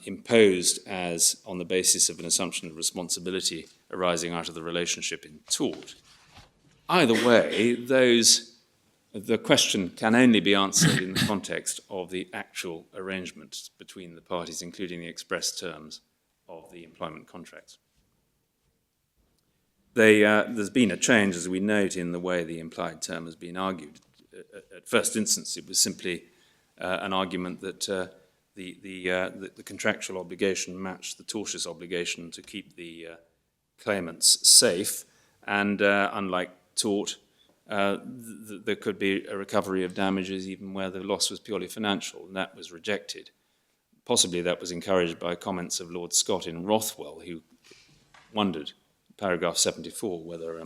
imposed as on the basis of an assumption of responsibility arising out of the relationship in tort, either way, the question can only be answered in the context of the actual arrangement between the parties, including the express terms of the employment contracts. There's been a change, as we note, in the way the implied term has been argued. At first instance, it was simply an argument that the contractual obligation matched the tortious obligation to keep the claimants safe, and unlike tort, there could be a recovery of damages even where the loss was purely financial, and that was rejected. Possibly that was encouraged by comments of Lord Scott in Rothwell, who wondered, paragraph 74, whether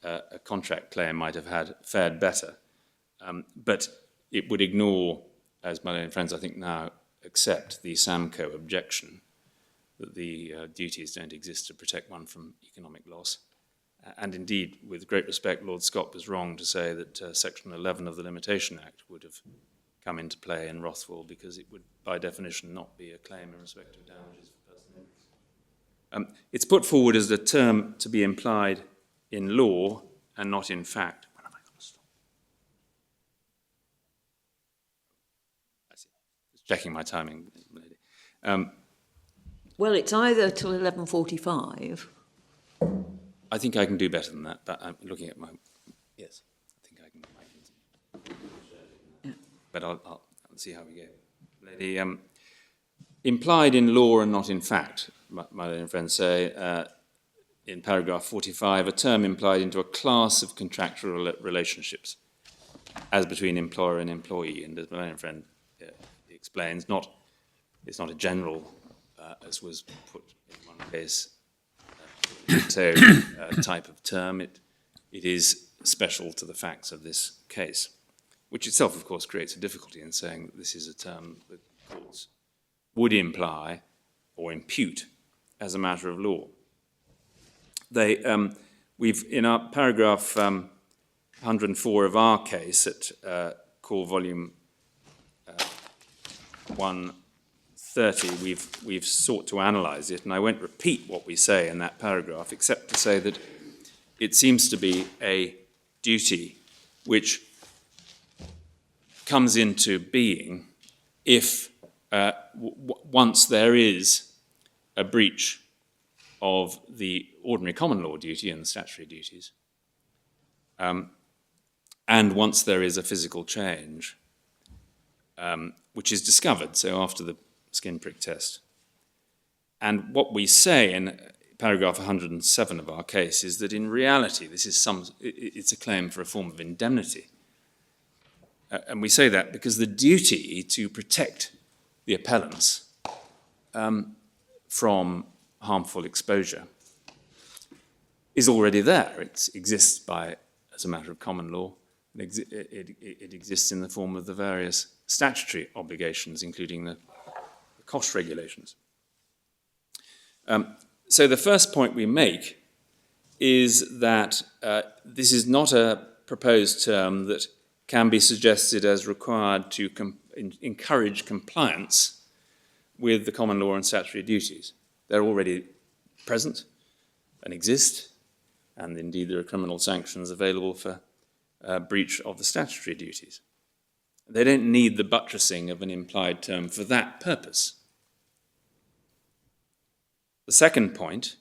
a contract claim might have fared better. But it would ignore, as my own friends I think now accept, the Samco objection that the duties don't exist to protect one from economic loss. And indeed, with great respect, Lord Scott was wrong to say that Section 11 of the Limitation Act would have come into play in Rothwell, because it would, by definition, not be a claim in respect of damages for personal injuries. It's put forward as a term to be implied in law and not in fact. When have I got to stop? I see. Just checking my timing, lady. Well, it's either till 11:45. I think I can do better than that, but I'm looking at my... Yes, I think I can. But I'll see how we go. Lady, implied in law and not in fact, my lady and friends say, in paragraph 45, a term implied into a class of contractual relationships as between employer and employee. And as my lady and friend explains, it's not a general, as was put in one case, type of term. It is special to the facts of this case, which itself, of course, creates a difficulty in saying that this is a term that courts would imply or impute as a matter of law. We've, in our paragraph 104 of our case at Core Volume 130, we've sought to analyse it, and I won't repeat what we say in that paragraph, except to say that it seems to be a duty which comes into being if once there is a breach of the ordinary common law duty and the statutory duties, and once there is a physical change, which is discovered, so after the skin prick test. And what we say in paragraph 107 of our case is that in reality it's a claim for a form of indemnity. And we say that because the duty to protect the appellants from harmful exposure is already there. It exists as a matter of common law. It exists in the form of the various statutory obligations, including the cost regulations. So the first point we make is that this is not a proposed term that can be suggested as required to encourage compliance with the common law and statutory duties. They're already present and exist, and indeed there are criminal sanctions available for breach of the statutory duties. They don't need the buttressing of an implied term for that purpose. The second point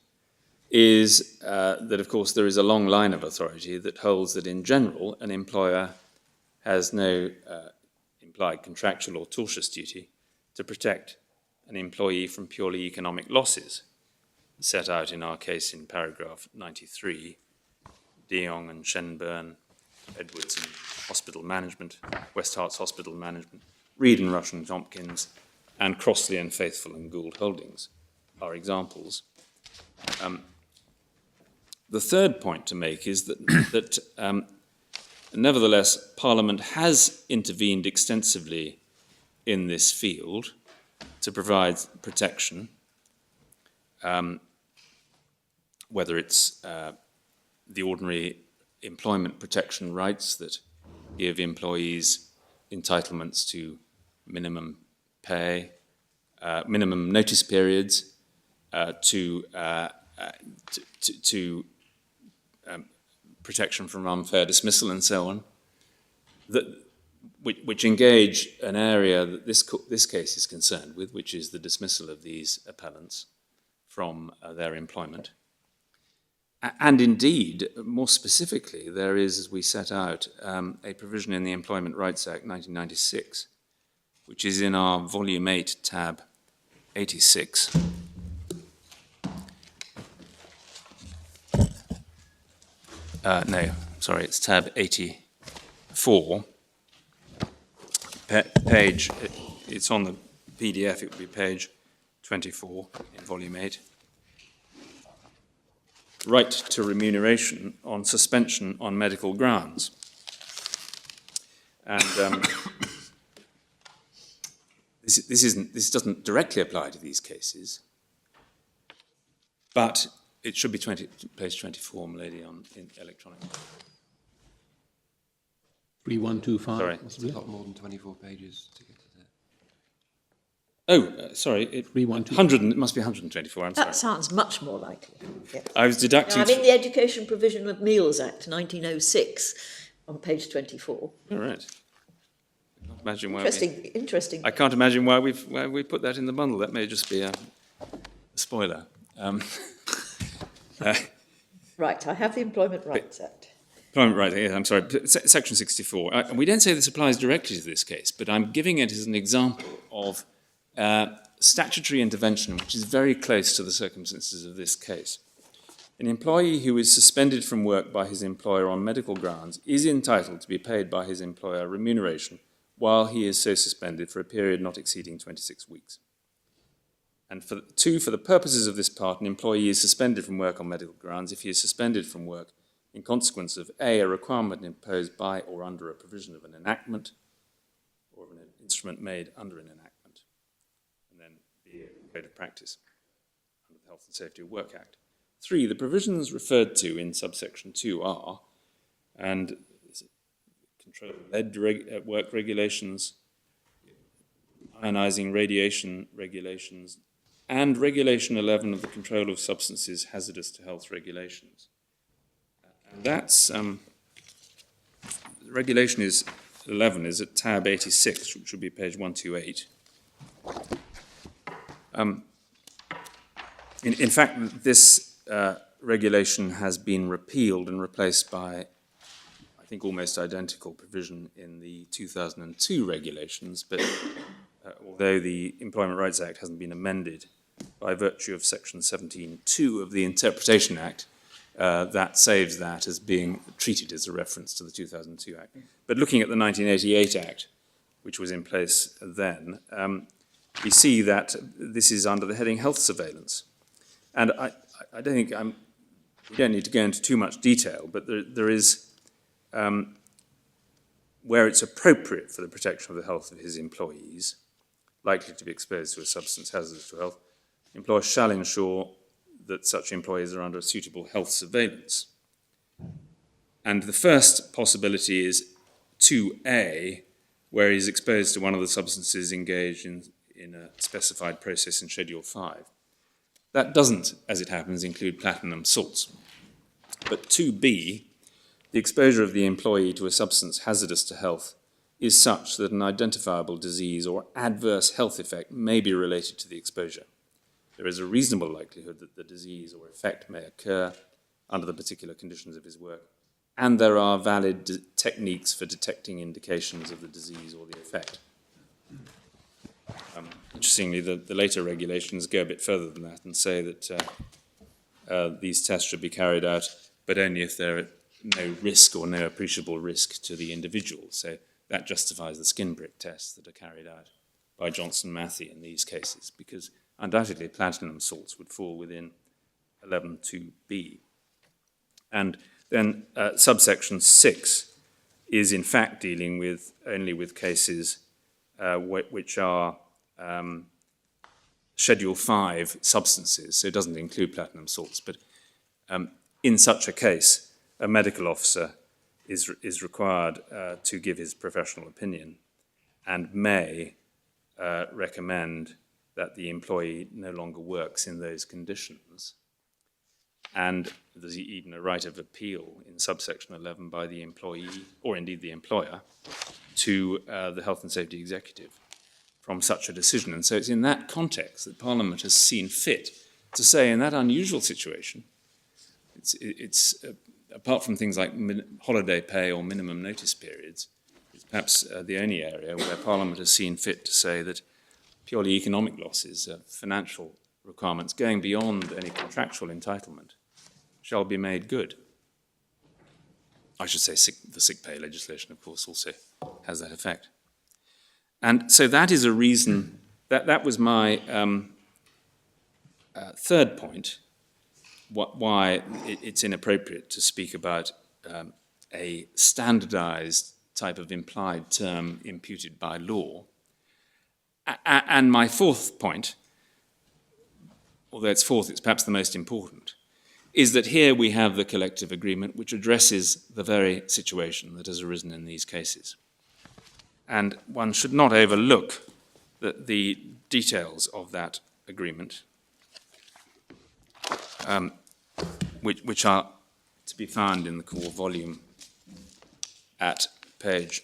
is that, of course, there is a long line of authority that holds that in general an employer has no implied contractual or tortious duty to protect an employee from purely economic losses, set out in our case in paragraph 93, De Jong and Shenburn, Edwards and Hospital Management, West Harts Hospital Management, Reed and Rush and Tompkins, and Crossley and Faithful and Gould Holdings are examples. The third point to make is that nevertheless, Parliament has intervened extensively in this field to provide protection, whether it's the ordinary employment protection rights that give employees entitlements to minimum pay, minimum notice periods, to protection from unfair dismissal and so on, which engage an area that this case is concerned with, which is the dismissal of these appellants from their employment. And indeed, more specifically, there is, as we set out, a provision in the Employment Rights Act 1996, which is in our Volume 8, tab 86. No, sorry, it's tab 84. Page, it's on the PDF, it would be page 24 in Volume 8. Right to remuneration on suspension on medical grounds. And this doesn't directly apply to these cases, but it should be page 24, my lady, in electronic. 3125. Sorry. It's a lot more than 24 pages to get to Sorry, 312. 100, it must be 124, I'm sorry. That sounds much more likely. Yes. I was deducting... Now, I'm in the Education Provision of Meals Act, 1906, on page 24. All right. I can't imagine why Interesting. I can't imagine why we put that in the bundle. That may just be a spoiler. Right, I have the Employment Rights Act. Employment right, yeah, I'm sorry, section 64. We don't say this applies directly to this case, but I'm giving it as an example of statutory intervention, which is very close to the circumstances of this case. An employee who is suspended from work by his employer on medical grounds is entitled to be paid by his employer remuneration while he is so suspended for a period not exceeding 26 weeks. And for the purposes of this part, an employee is suspended from work on medical grounds if he is suspended from work in consequence of A, a requirement imposed by or under a provision of an enactment or of an instrument made under an enactment, and then B, a code of practice under the Health and Safety of Work Act. 3, the provisions referred to in subsection 2 are, and control of lead work regulations, ionizing radiation regulations, and Regulation 11 of the Control of Substances Hazardous to Health regulations. And that's, Regulation 11 is at tab 86, which would be page 128. In fact, this regulation has been repealed and replaced by, I think, almost identical provision in the 2002 regulations, but although the Employment Rights Act hasn't been amended by virtue of section 17.2 of the Interpretation Act, that saves that as being treated as a reference to the 2002 Act. But looking at the 1988 Act, which was in place then, we see that this is under the heading health surveillance. And I don't think we don't need to go into too much detail, but there is, where it's appropriate for the protection of the health of his employees, likely to be exposed to a substance hazardous to health, employers shall ensure that such employees are under suitable health surveillance. And the first possibility is 2A, where he's exposed to one of the substances engaged in a specified process in Schedule 5. That doesn't, as it happens, include platinum salts. But 2B, the exposure of the employee to a substance hazardous to health is such that an identifiable disease or adverse health effect may be related to the exposure. There is a reasonable likelihood that the disease or effect may occur under the particular conditions of his work, and there are valid techniques for detecting indications of the disease or the effect. Interestingly, the later regulations go a bit further than that and say that these tests should be carried out, but only if there are no risk or no appreciable risk to the individual. So that justifies the skin prick tests that are carried out by Johnson Matthey in these cases, because undoubtedly platinum salts would fall within 11.2b. And then subsection 6 is in fact dealing with only with cases which are Schedule 5 substances, so it doesn't include platinum salts, but in such a case, a medical officer is required to give his professional opinion and may recommend that the employee no longer works in those conditions. And there's even a right of appeal in subsection 11 by the employee, or indeed the employer, to the Health and Safety Executive from such a decision. And so it's in that context that Parliament has seen fit to say, in that unusual situation, it's apart from things like holiday pay or minimum notice periods, it's perhaps the only area where Parliament has seen fit to say that purely economic losses, financial requirements going beyond any contractual entitlement, shall be made good. I should say the sick pay legislation, of course, also has that effect. And so that is a reason, that was my third point, why it's inappropriate to speak about a standardized type of implied term imputed by law. And my fourth point, although it's fourth, it's perhaps the most important, is that here we have the collective agreement which addresses the very situation that has arisen in these cases. And one should not overlook that the details of that agreement, which are to be found in the core volume at page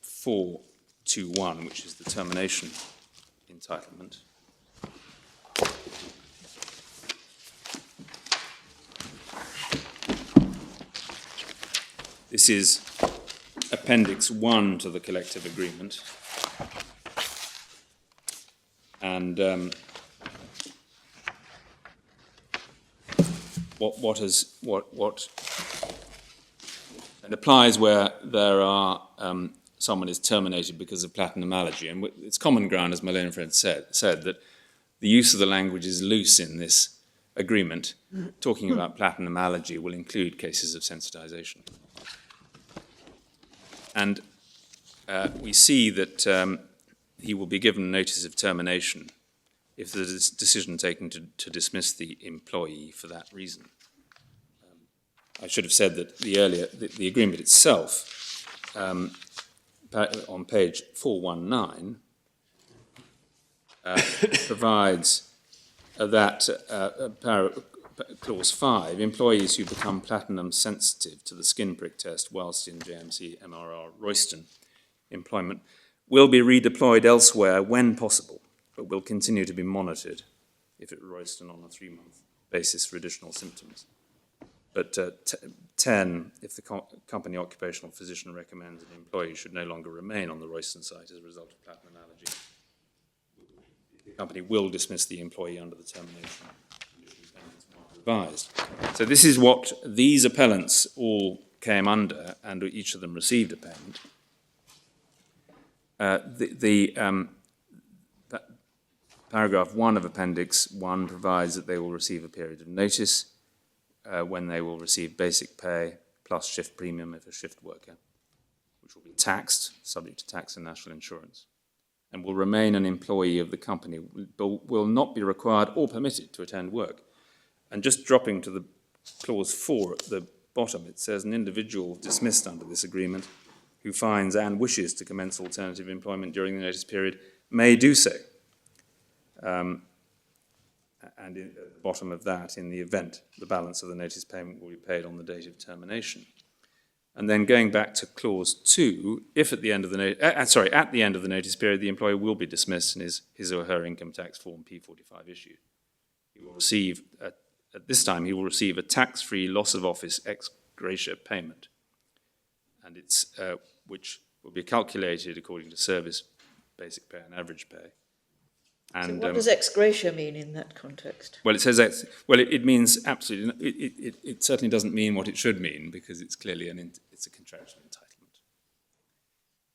421, which is the termination entitlement. This is Appendix 1 to the collective agreement. And it applies where there are someone is terminated because of platinum allergy, and it's common ground, as my learned friend said that the use of the language is loose in this agreement. Talking about platinum allergy will include cases of sensitization, and we see that he will be given notice of termination if there is decision taken to dismiss the employee for that reason. I should have said that the agreement itself, on page 419, provides that clause 5, employees who become platinum sensitive to the skin prick test whilst in JMC MRR Royston employment will be redeployed elsewhere when possible, but will continue to be monitored if at Royston on a 3-month basis for additional symptoms. But 10, if the company occupational physician recommends an employee should no longer remain on the Royston site as a result of platinum allergy, the company will dismiss the employee under the termination conditions revised. So this is what these appellants all came under, and each of them received a payment. Paragraph 1 of Appendix 1 provides that they will receive a period of notice when they will receive basic pay plus shift premium if a shift worker, which will be taxed, subject to tax and national insurance, and will remain an employee of the company, but will not be required or permitted to attend work. And just dropping to the clause 4 at the bottom, it says an individual dismissed under this agreement who finds and wishes to commence alternative employment during the notice period may do so. And at the bottom of that, in the event, the balance of the notice payment will be paid on the date of termination. And then going back to clause 2, if at the end of the notice period, the employer will be dismissed and his or her income tax form P45 issued, he will receive at this time he will receive a tax-free loss of office ex gratia payment, and it's which will be calculated according to service, basic pay, and average pay. And, so what does ex gratia mean in that context? Well, it says it means absolutely. It certainly doesn't mean what it should mean, because it's clearly it's a contractual entitlement.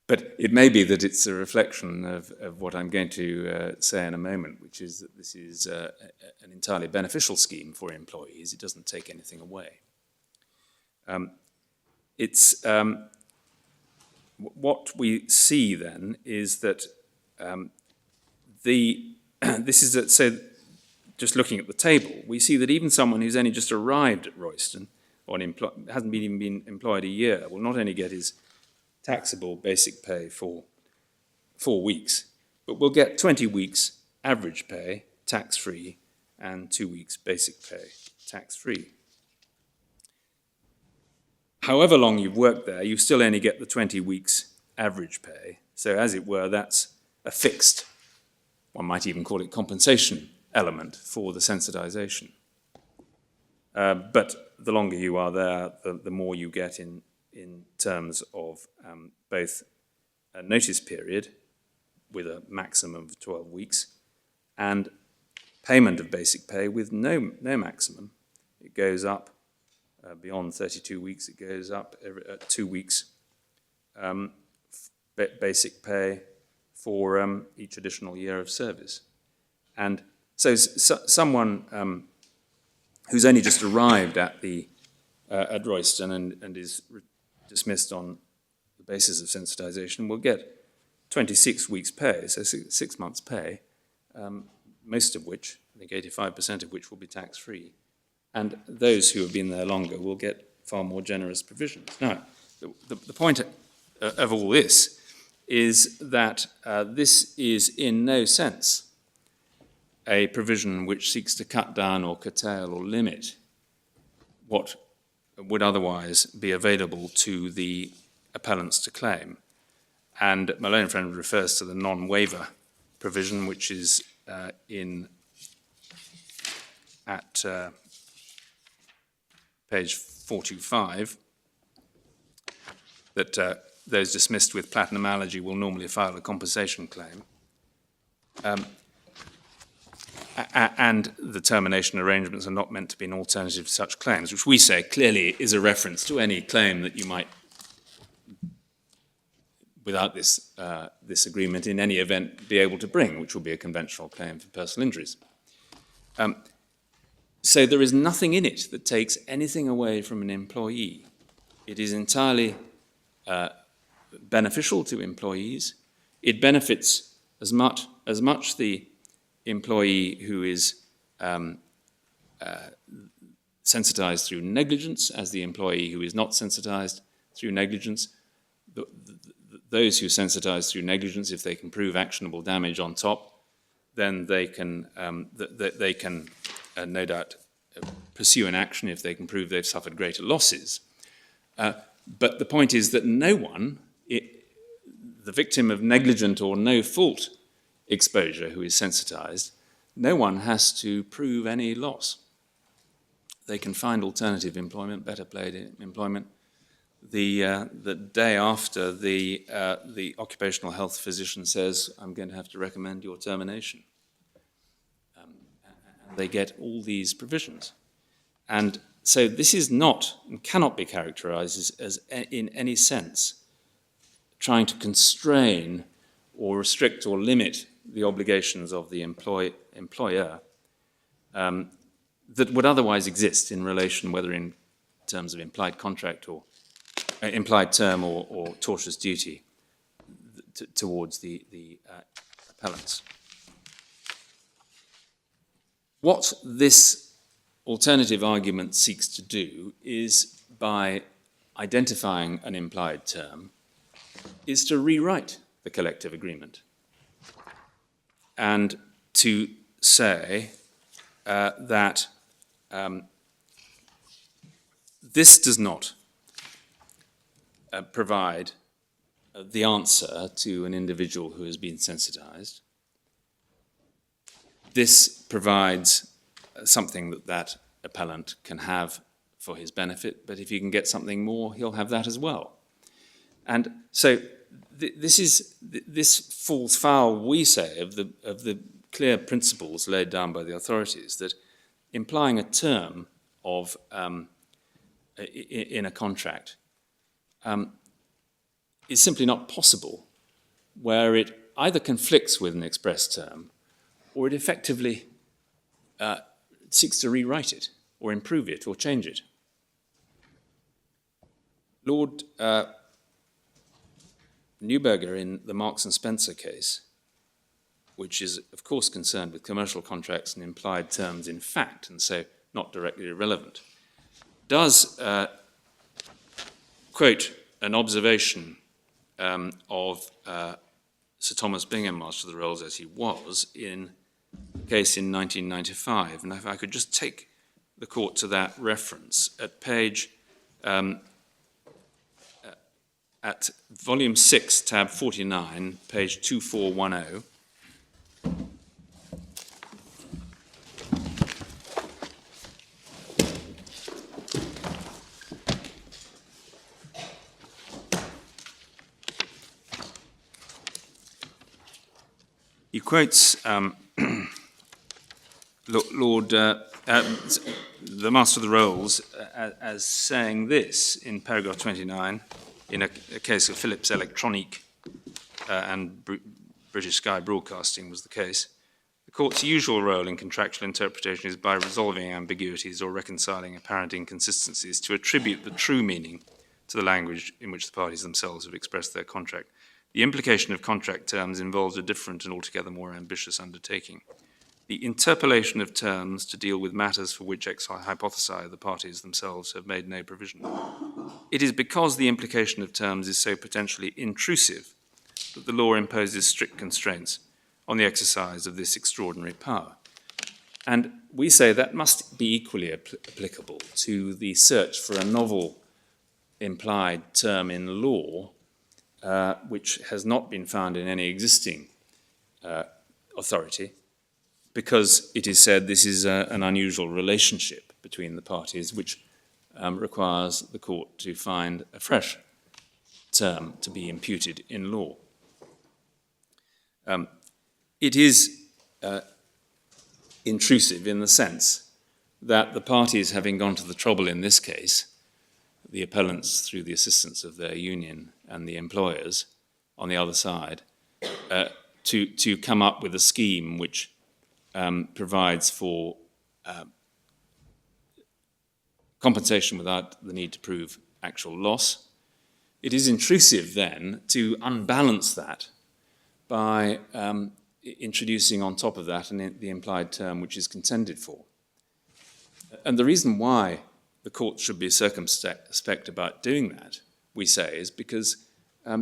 But it may be that it's a reflection of what I'm going to say in a moment, which is that this is an entirely beneficial scheme for employees. It doesn't take anything away. What we see then is that this is that, so just looking at the table, we see that even someone who's only just arrived at Royston, or hasn't even been employed a year, will not only get his taxable basic pay for 4 weeks, but will get 20 weeks average pay, tax-free, and 2 weeks basic pay, tax-free. However long you've worked there, you still only get the 20 weeks average pay. So as it were, that's a fixed, one might even call it compensation element for the sensitization. But the longer you are there, the more you get in terms of both a notice period with a maximum of 12 weeks and payment of basic pay with no maximum. It goes up beyond 32 weeks, it goes up every 2 weeks basic pay for each additional year of service. And so someone who's only just arrived at Royston and is dismissed on the basis of sensitization will get 26 weeks pay, so 6 months pay, most of which, I think 85% of which will be tax-free. And those who have been there longer will get far more generous provisions. Now, the point of all this is that this is in no sense a provision which seeks to cut down or curtail or limit what would otherwise be available to the appellants to claim. And Malone and Friend refers to the non-waiver provision, which is at page 425, that those dismissed with platinum allergy will normally file a compensation claim. And the termination arrangements are not meant to be an alternative to such claims, which we say clearly is a reference to any claim that you might, without this, this agreement, in any event, be able to bring, which will be a conventional claim for personal injuries. So there is nothing in it that takes anything away from an employee. It is entirely beneficial to employees. It benefits as much the employee who is sensitized through negligence as the employee who is not sensitized through negligence. Those who sensitize through negligence, if they can prove actionable damage on top, then they can no doubt pursue an action if they can prove they've suffered greater losses. But the point is that no one, the victim of negligent or no fault exposure who is sensitized, no one has to prove any loss. They can find alternative employment, better paid employment. The day after the occupational health physician says, I'm going to have to recommend your termination. And they get all these provisions. And so this is not and cannot be characterized as in any sense trying to constrain or restrict or limit the obligations of the employer that would otherwise exist in relation, whether in terms of implied contract or implied term or tortious duty towards the appellants. What this alternative argument seeks to do is, by identifying an implied term, is to rewrite the collective agreement and to say that this does not provide the answer to an individual who has been sensitized. This provides something that appellant can have for his benefit, but if he can get something more, he'll have that as well. And so this falls foul, we say, of the clear principles laid down by the authorities, that implying a term of in a contract is simply not possible, where it either conflicts with an express term or it effectively seeks to rewrite it or improve it or change it. Lord Neuberger, in the Marks and Spencer case, which is of course concerned with commercial contracts and implied terms in fact, and so not directly irrelevant, does quote an observation of Sir Thomas Bingham, Master of the Rolls as he was, in a case in 1995. And if I could just take the court to that reference at page, at volume 6, tab 49, page 2410. He quotes Lord, the Master of the Rolls as saying this in paragraph 29, in a case of Philips Electronic and British Sky Broadcasting was the case. The court's usual role in contractual interpretation is by resolving ambiguities or reconciling apparent inconsistencies to attribute the true meaning to the language in which the parties themselves have expressed their contract. The implication of contract terms involves a different and altogether more ambitious undertaking. The interpolation of terms to deal with matters for which ex hypothesi the parties themselves have made no provision. It is because the implication of terms is so potentially intrusive that the law imposes strict constraints on the exercise of this extraordinary power. And we say that must be equally applicable to the search for a novel implied term in law, which has not been found in any existing authority, because it is said this is an unusual relationship between the parties, which requires the court to find a fresh term to be imputed in law. It is intrusive in the sense that the parties, having gone to the trouble in this case, the appellants through the assistance of their union and the employers on the other side, to come up with a scheme which provides for compensation without the need to prove actual loss. It is intrusive then to unbalance that by introducing on top of that the implied term which is contended for. And the reason why the court should be circumspect about doing that, we say, is because a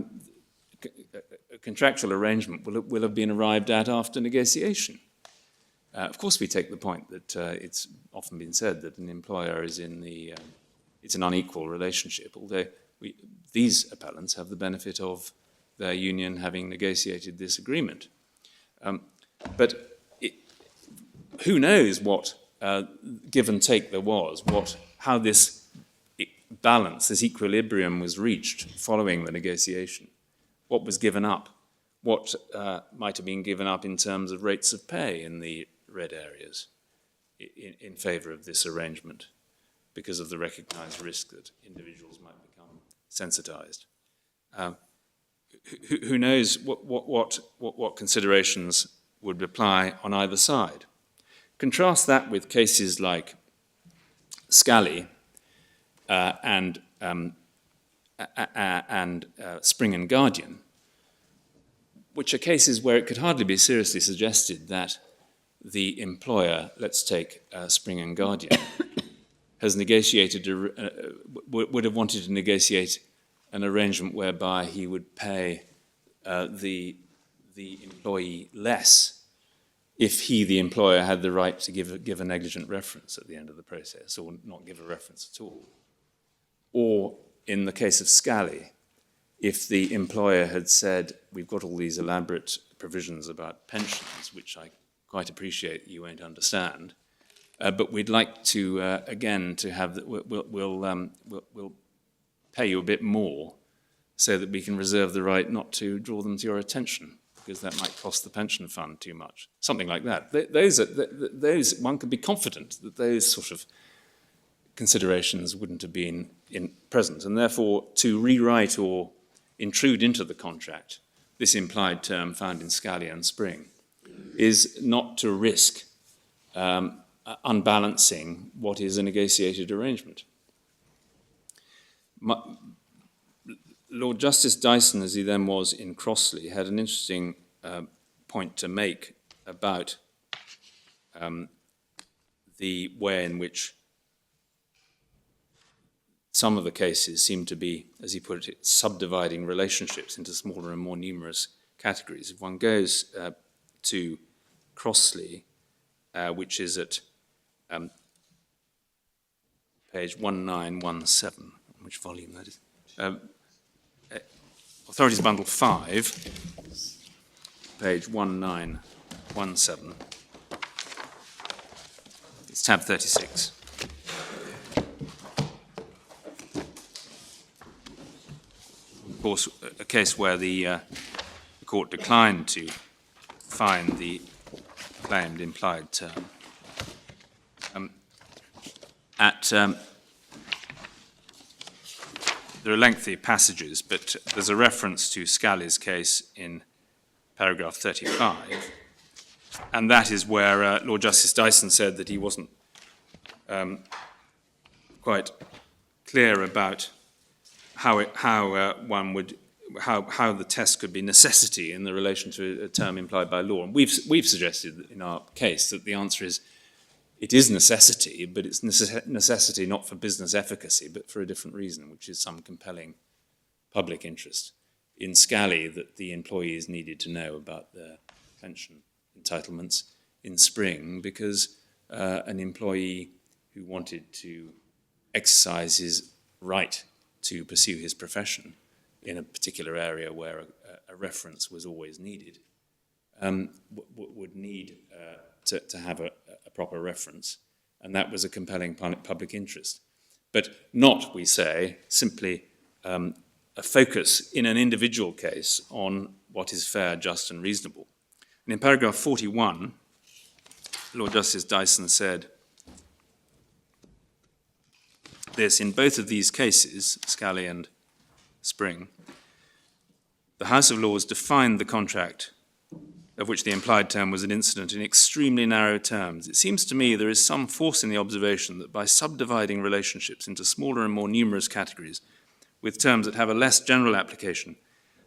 contractual arrangement will have been arrived at after negotiation. Of course, we take the point that it's often been said that an employer is it's an unequal relationship, although these appellants have the benefit of their union having negotiated this agreement. But who knows what give and take there was, how this balance, this equilibrium was reached following the negotiation, what was given up, what might have been given up in terms of rates of pay in the red areas in favour of this arrangement because of the recognised risk that individuals might become sensitised. Who knows what considerations would apply on either side. Contrast that with cases like Scally and Spring and Guardian, which are cases where it could hardly be seriously suggested that the employer, let's take Spring and Guardian, has negotiated, would have wanted to negotiate an arrangement whereby he would pay the employee less if he, the employer, had the right to give a negligent reference at the end of the process, or not give a reference at all. Or, in the case of Scally, if the employer had said, we've got all these elaborate provisions about pensions, which I quite appreciate you won't understand, but we'd like to, again, to have that, we'll pay you a bit more so that we can reserve the right not to draw them to your attention, because that might cost the pension fund too much. Something like that. Those one can be confident that those sort of considerations wouldn't have been present, and therefore to rewrite or intrude into the contract this implied term found in Scally and Spring is not to risk unbalancing what is a negotiated arrangement. Lord Justice Dyson, as he then was in Crossley, had an interesting point to make about the way in which some of the cases seem to be, as he put it, subdividing relationships into smaller and more numerous categories. If one goes to Crossley, which is at page 1917, which volume that is, Authorities Bundle 5, page 1917, it's tab 36. Of course, a case where the court declined to find the claimed implied term. There are lengthy passages, but there's a reference to Scally's case in paragraph 35, and that is where Lord Justice Dyson said that he wasn't quite clear about how the test could be necessity in the relation to a term implied by law. And we've suggested in our case that the answer is it is necessity, but it's necessity not for business efficacy, but for a different reason, which is some compelling public interest. In Scally, that the employees needed to know about their pension entitlements. In Spring, because an employee who wanted to exercise his right to pursue his profession in a particular area where a reference was always needed, would need to have a proper reference, and that was a compelling public interest. But not, we say, simply a focus in an individual case on what is fair, just and reasonable. And in paragraph 41, Lord Justice Dyson said this: in both of these cases, Scally and Spring, the House of Lords defined the contract of which the implied term was an incident in extremely narrow terms. It seems to me there is some force in the observation that by subdividing relationships into smaller and more numerous categories, with terms that have a less general application,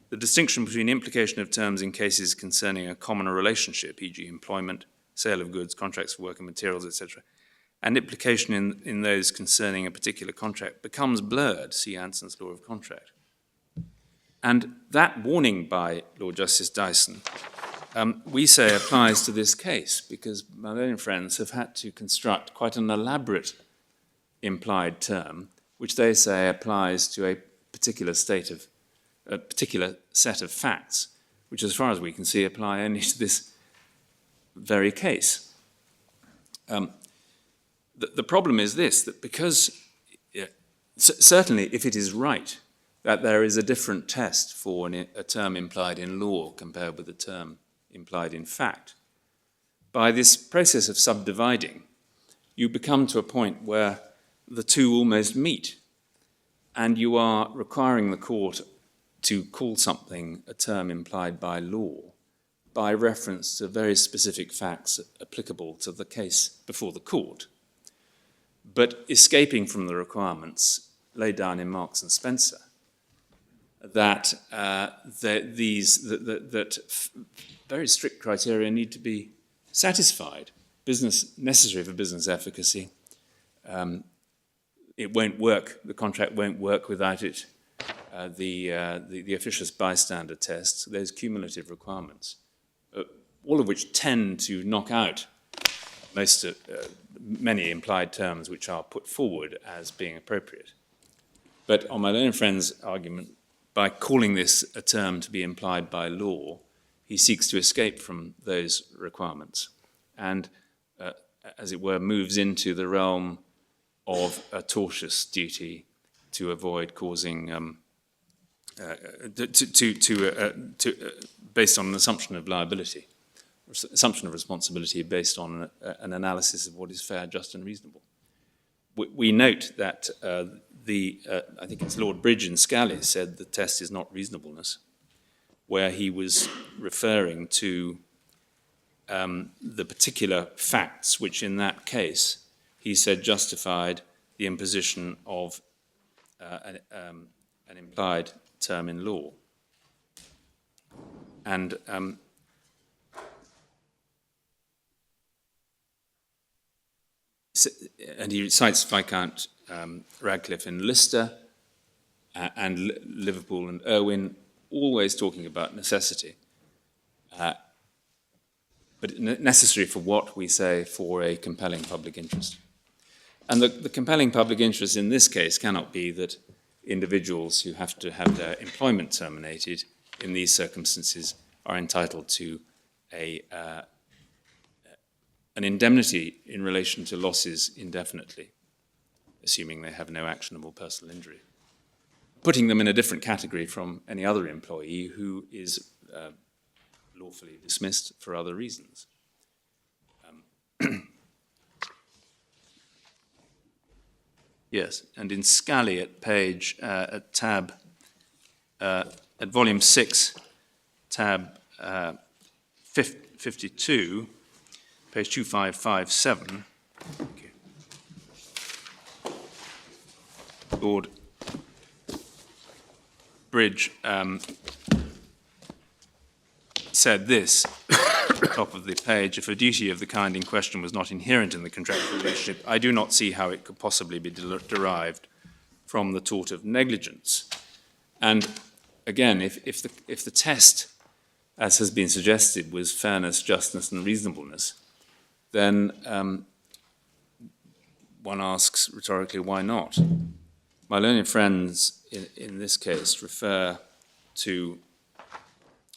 the distinction between implication of terms in cases concerning a common relationship, e.g. employment, sale of goods, contracts for work and materials, etc., and implication in those concerning a particular contract becomes blurred, see Anson's Law of Contract. And that warning by Lord Justice Dyson, we say applies to this case, because my own friends have had to construct quite an elaborate implied term, which they say applies to a particular set of facts, which, as far as we can see, apply only to this very case. The problem is this, that because, certainly if it is right that there is a different test for a term implied in law compared with a term implied in fact, by this process of subdividing, you become to a point where the two almost meet, and you are requiring the court to call something a term implied by law by reference to very specific facts applicable to the case before the court, but escaping from the requirements laid down in Marks and Spencer that very strict criteria need to be satisfied. Necessary for business efficacy. It won't work. The contract won't work without it. The officious bystander test. Those cumulative requirements, all of which tend to knock out many implied terms which are put forward as being appropriate. But on my own friend's argument, by calling this a term to be implied by law, he seeks to escape from those requirements and, as it were, moves into the realm of a tortious duty to avoid causing, based on an assumption of liability, assumption of responsibility based on an analysis of what is fair, just, and reasonable. We note that I think it's Lord Bridge in Scally said the test is not reasonableness, where he was referring to the particular facts which in that case he said justified the imposition of an implied term in law. And he cites Viscount Radcliffe in Lister and Liverpool and Irwin, always talking about necessity, but necessary for what we say for a compelling public interest. And the compelling public interest in this case cannot be that individuals who have to have their employment terminated in these circumstances are entitled to an indemnity in relation to losses indefinitely, assuming they have no actionable personal injury, putting them in a different category from any other employee who is lawfully dismissed for other reasons. Yes, and in Scally at page, at tab, at volume 6, tab 52, page 2557, okay. Lord Bridge said this, at the top of the page: if a duty of the kind in question was not inherent in the contractual relationship, I do not see how it could possibly be derived from the tort of negligence. And again, if the test, as has been suggested, was fairness, justness, and reasonableness, then one asks rhetorically, why not? My learned friends in this case refer to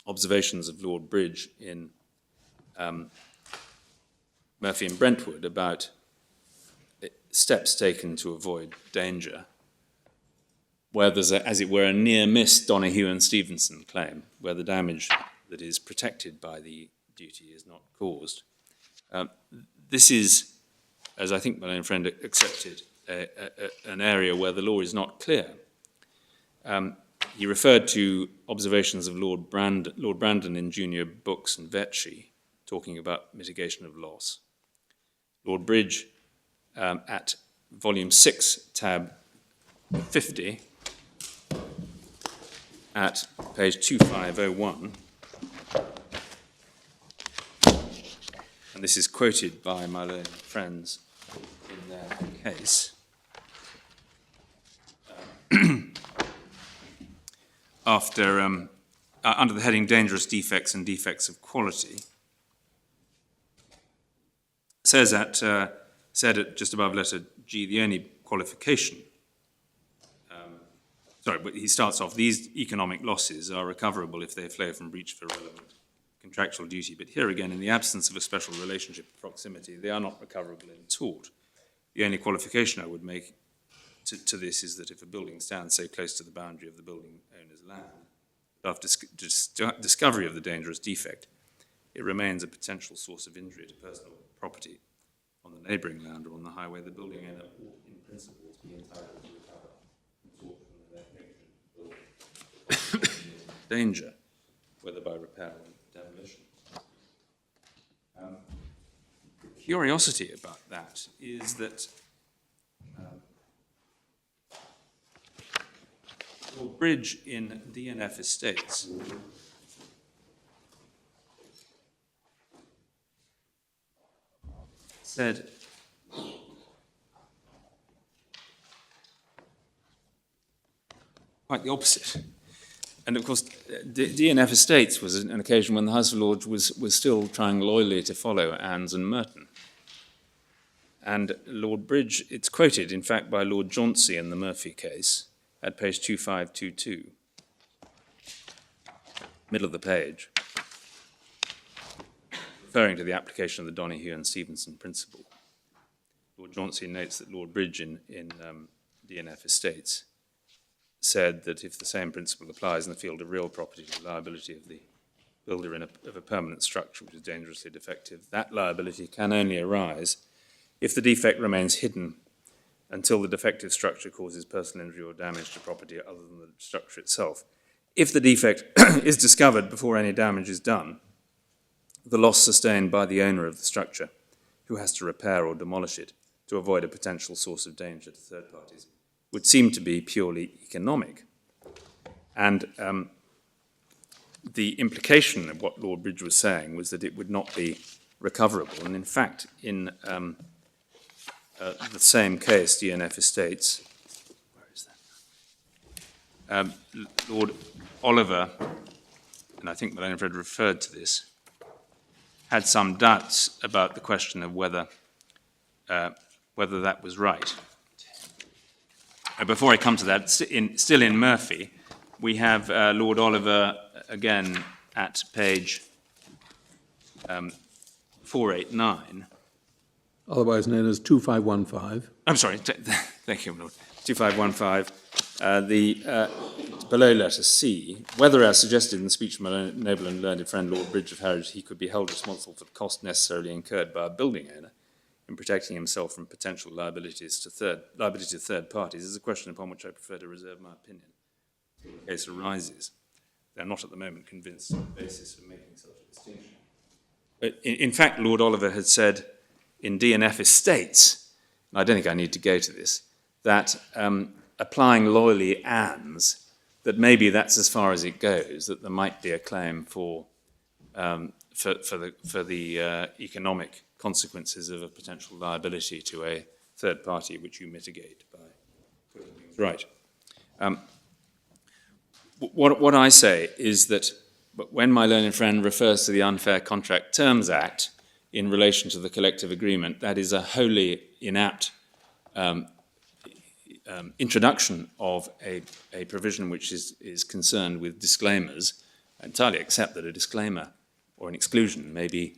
observations of Lord Bridge in Murphy and Brentwood about steps taken to avoid danger, where there's, as it were, a near-miss Donahue and Stevenson claim, where the damage that is protected by the duty is not caused. This is, as I think my own friend accepted, an area where the law is not clear. He referred to observations of Lord Brandon in Junior Books and Vetchi, talking about mitigation of loss. Lord Bridge, at volume 6, tab 50, at page 2501, and this is quoted by my learned friends in their case, after, under the heading Dangerous Defects and Defects of Quality, said at just above letter G, the only qualification, but he starts off, these economic losses are recoverable if they flow from breach of a relevant contractual duty, but here again, in the absence of a special relationship of proximity, they are not recoverable in tort. The only qualification I would make to this is that if a building stands so close to the boundary of the building owner's land, after discovery of the dangerous defect, it remains a potential source of injury to personal property on the neighbouring land or on the highway, the building owner ought in principle to be entitled to recover tort from the definition of danger, whether by repair or demolition. The curiosity about that is that Lord Bridge in DNF Estates said quite the opposite. And of course, DNF Estates was an occasion when the House of Lords was still trying loyally to follow Annes and Merton. And Lord Bridge, it's quoted, in fact, by Lord Johnson in the Murphy case at page 2522, middle of the page, referring to the application of the Donahue and Stevenson principle. Lord Johnson notes that Lord Bridge in DNF Estates said that if the same principle applies in the field of real property to the liability of the builder of a permanent structure which is dangerously defective, that liability can only arise if the defect remains hidden until the defective structure causes personal injury or damage to property other than the structure itself. If the defect is discovered before any damage is done, the loss sustained by the owner of the structure, who has to repair or demolish it to avoid a potential source of danger to third parties, would seem to be purely economic. And the implication of what Lord Bridge was saying was that it would not be recoverable. And in fact, in the same case, DNF Estates, where is that? Lord Oliver, and I think Malone Fred referred to this, had some doubts about the question of whether that was right. Before I come to that, still in Murphy, we have Lord Oliver again at page 489. Otherwise known as 2515. I'm sorry, thank you, Lord. 2515. Below letter C, whether as suggested in the speech of my noble and learned friend Lord Bridge of Harwich, he could be held responsible for the cost necessarily incurred by a building owner in protecting himself from potential liability to third parties, is a question upon which I prefer to reserve my opinion until the case arises. They are not at the moment convinced on the basis of making such a distinction. But in fact, Lord Oliver had said in DNF Estates, and I don't think I need to go to this, that applying loyally Annes, that maybe that's as far as it goes, that there might be a claim for the economic consequences of a potential liability to a third party, which you mitigate by putting things right. What I say is that when my learned friend refers to the Unfair Contract Terms Act in relation to the collective agreement, that is a wholly inapt introduction of a provision which is concerned with disclaimers. I entirely accept that a disclaimer or an exclusion may be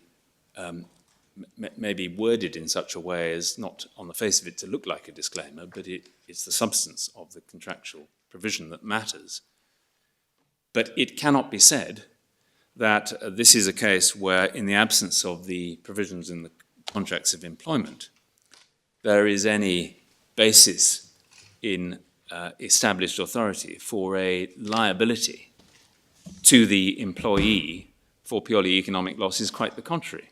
worded in such a way as not on the face of it to look like a disclaimer, but it's the substance of the contractual provision that matters. But it cannot be said that this is a case where, in the absence of the provisions in the contracts of employment, there is any basis in established authority for a liability to the employee for purely economic losses. Quite the contrary.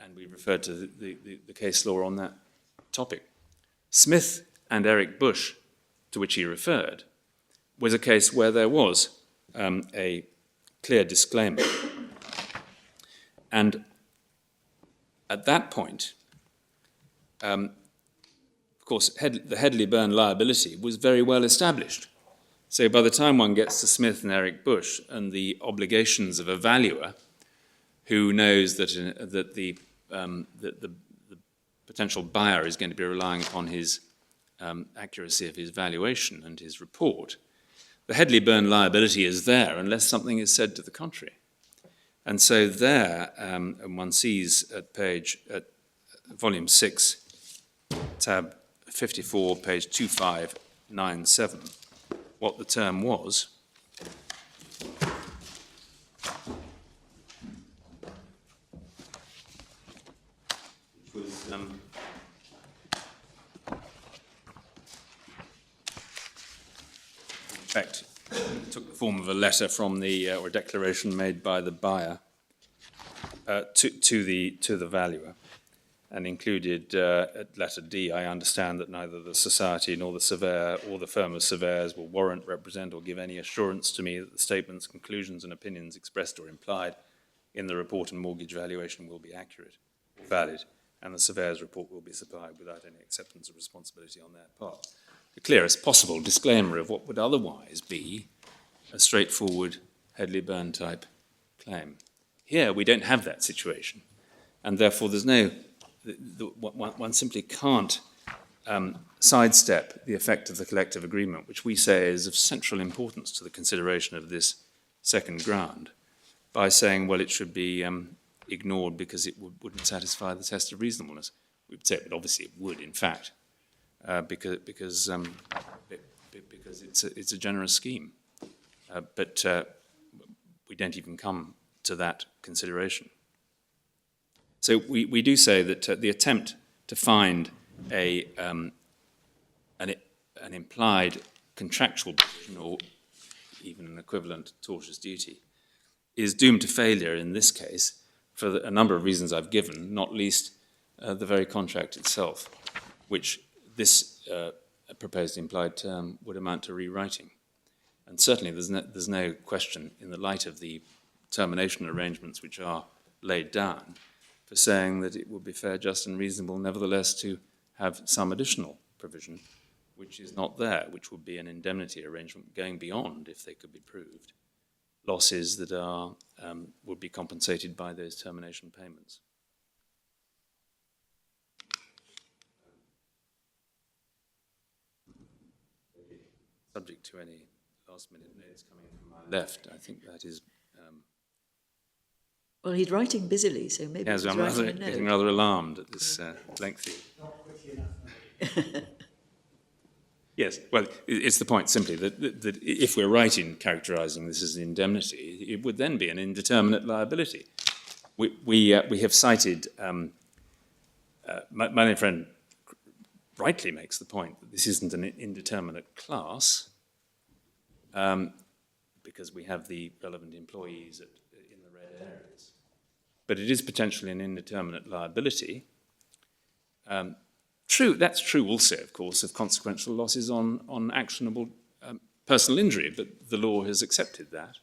And we referred to the case law on that topic. Smith and Eric Bush, to which he referred, was a case where there was a clear disclaimer. And at that point, of course, the Headley-Byrne liability was very well established. So by the time one gets to Smith and Eric Bush and the obligations of a valuer who knows that the potential buyer is going to be relying upon his accuracy of his valuation and his report, the Headley-Byrne liability is there unless something is said to the contrary. And so there, and one sees at volume 6, tab 54, page 2597, what the term was. It was in fact, it took the form of a letter from the, or a declaration made by the buyer to the valuer, and included at letter D, I understand that neither the society nor the surveyor or the firm of surveyors will warrant, represent, or give any assurance to me that the statements, conclusions, and opinions expressed or implied in the report and mortgage valuation will be accurate or valid, and the surveyor's report will be supplied without any acceptance of responsibility on their part. The clearest possible disclaimer of what would otherwise be a straightforward Headley-Byrne type claim. Here we don't have that situation, and therefore there's no, one simply can't sidestep the effect of the collective agreement, which we say is of central importance to the consideration of this second ground, by saying, well, it should be ignored because it wouldn't satisfy the test of reasonableness. We would say that obviously it would, in fact, because it's a generous scheme. But we don't even come to that consideration. So we do say that the attempt to find an implied contractual provision, or even an equivalent tortious duty, is doomed to failure in this case for a number of reasons I've given, not least the very contract itself, which this proposed implied term would amount to rewriting. And certainly there's no question, in the light of the termination arrangements which are laid down, for saying that it would be fair, just, and reasonable, nevertheless, to have some additional provision, which is not there, which would be an indemnity arrangement going beyond, if they could be proved, losses that are would be compensated by those termination payments. Subject to any last-minute notes coming from my left, I think that is. Well, he's writing busily, so maybe Yes, he's I'm writing a note. getting rather alarmed at this lengthy. Yes, well, it's the point simply that if we're right in characterising this as an indemnity, it would then be an indeterminate liability. We have cited, my learned friend rightly makes the point that this isn't an indeterminate class, because we have the relevant employees in the red areas. But it is potentially an indeterminate liability. That's true also, of course, of consequential losses on actionable personal injury, but the law has accepted that.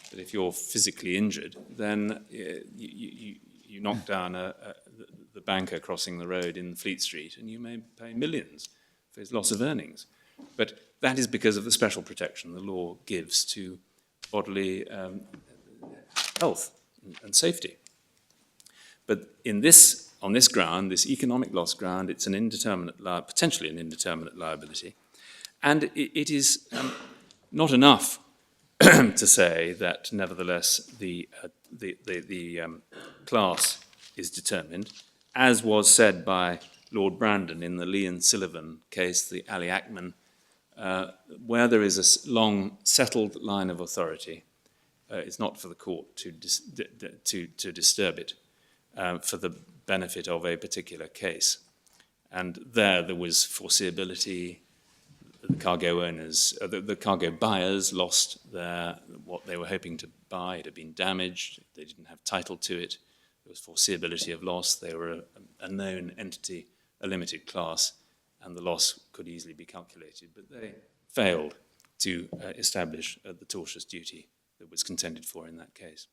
But if you're physically injured, then you knock down the banker crossing the road in Fleet Street, and you may pay millions for his loss of earnings. But that is because of the special protection the law gives to bodily health and safety. But in this on this ground, this economic loss ground, it's an indeterminate, potentially an indeterminate liability. And it is not enough to say that nevertheless the class is determined, as was said by Lord Brandon in the Lee and Sullivan case, the Ali Ackman, where there is a long settled line of authority. It's not for the court to disturb it for the benefit of a particular case. And there was foreseeability. The cargo owners, the cargo buyers lost what they were hoping to buy. It had been damaged. They didn't have title to it. There was foreseeability of loss. They were a known entity, a limited class, and the loss could easily be calculated. But they failed to establish the tortious duty that was contended for in that case.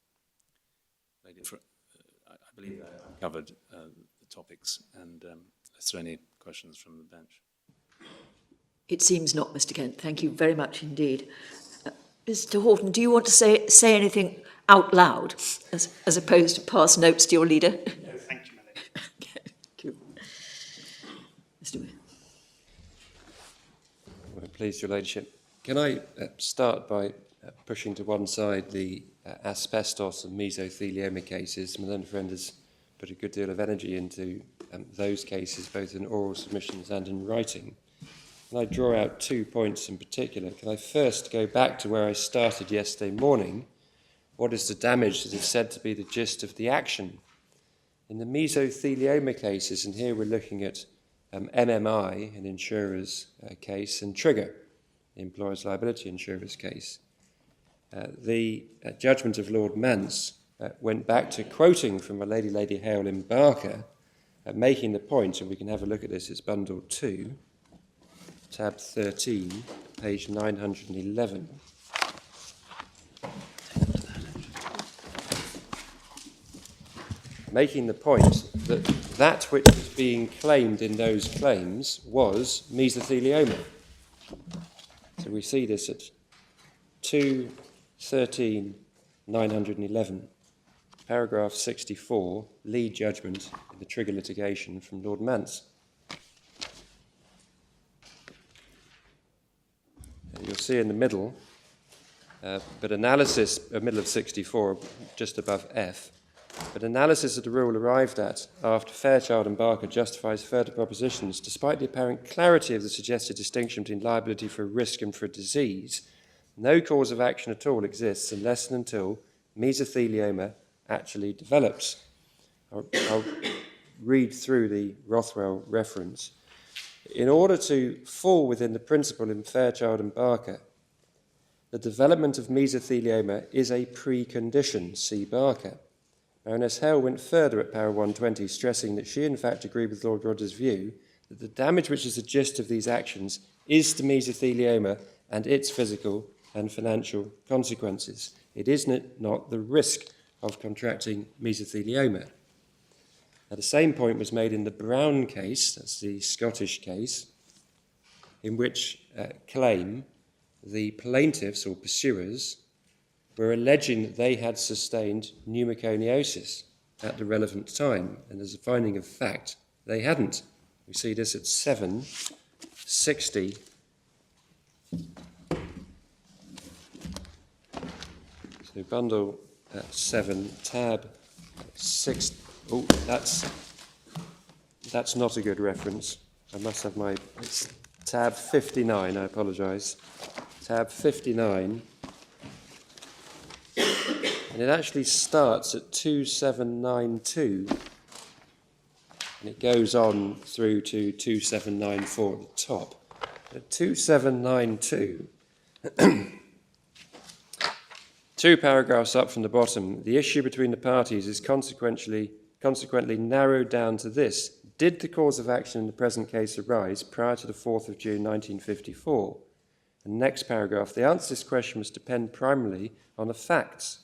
I believe I covered the topics, and is there any questions from the bench? It seems not, Mr. Kent. Thank you very much indeed. Mr. Horton, do you want to say anything out loud as opposed to pass notes to your leader? No, thank you, my lady. Thank you. Mr. Mayor. Well, pleased, Your Ladyship. Can I start by pushing to one side the asbestos and mesothelioma cases? My learned friend has put a good deal of energy into those cases, both in oral submissions and in writing. Can I draw out 2 points in particular? Can I first go back to where I started yesterday morning? What is the damage that is said to be the gist of the action? In the mesothelioma cases, and here we're looking at MMI, an insurer's case, and Trigger, the employer's liability insurer's case. The judgment of Lord Mance went back to quoting from a Lady Hale in Barker, making the point, and we can have a look at this, it's bundle 2, tab 13, page 911. Making the point that that which was being claimed in those claims was mesothelioma. So we see this at 213,911, paragraph 64, lead judgment in the Trigger litigation from Lord Mance. You'll see in the middle, but analysis, middle of 64, just above F, but analysis of the rule arrived at after Fairchild and Barker justifies further propositions, despite the apparent clarity of the suggested distinction between liability for a risk and for a disease, no cause of action at all exists unless and until mesothelioma actually develops. I'll read through the Rothwell reference. In order to fall within the principle in Fairchild and Barker, the development of mesothelioma is a precondition, see Barker. Baroness Hale went further at para 120, stressing that she in fact agreed with Lord Rogers' view that the damage which is the gist of these actions is to mesothelioma and its physical and financial consequences. It is not the risk of contracting mesothelioma. Now, the same point was made in the Brown case, that's the Scottish case, in which claim the plaintiffs or pursuers were alleging that they had sustained pneumoconiosis at the relevant time, and as a finding of fact, they hadn't. We see this at 760. So bundle 7, tab 6. Oh, that's not a good reference. I must have my... It's tab 59, I apologise. Tab 59. And it actually starts at 2792. And it goes on through to 2794 at the top. At 2792... 2 paragraphs up from the bottom, the issue between the parties is consequently narrowed down to this. Did the cause of action in the present case arise prior to the 4th of June 1954? And next paragraph, the answer to this question must depend primarily on the facts.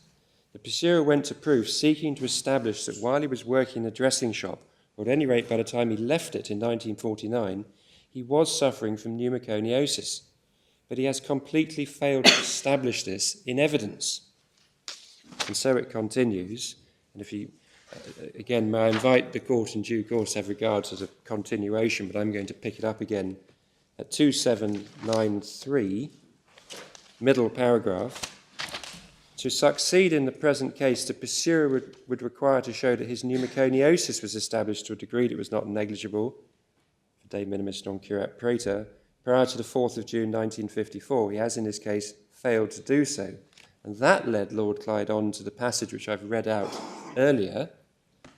The pursuer went to proof seeking to establish that while he was working in a dressing shop, or at any rate by the time he left it in 1949, he was suffering from pneumoconiosis. But he has completely failed to establish this in evidence. And so it continues, and if you again, may I invite the court in due course to have regard to the continuation, but I'm going to pick it up again at 2793, middle paragraph. To succeed in the present case, the pursuer would require to show that his pneumoconiosis was established to a degree that was not negligible, de minimis non curat praeter, prior to the 4th of June 1954. He has, in this case, failed to do so. And that led Lord Clyde on to the passage which I've read out earlier,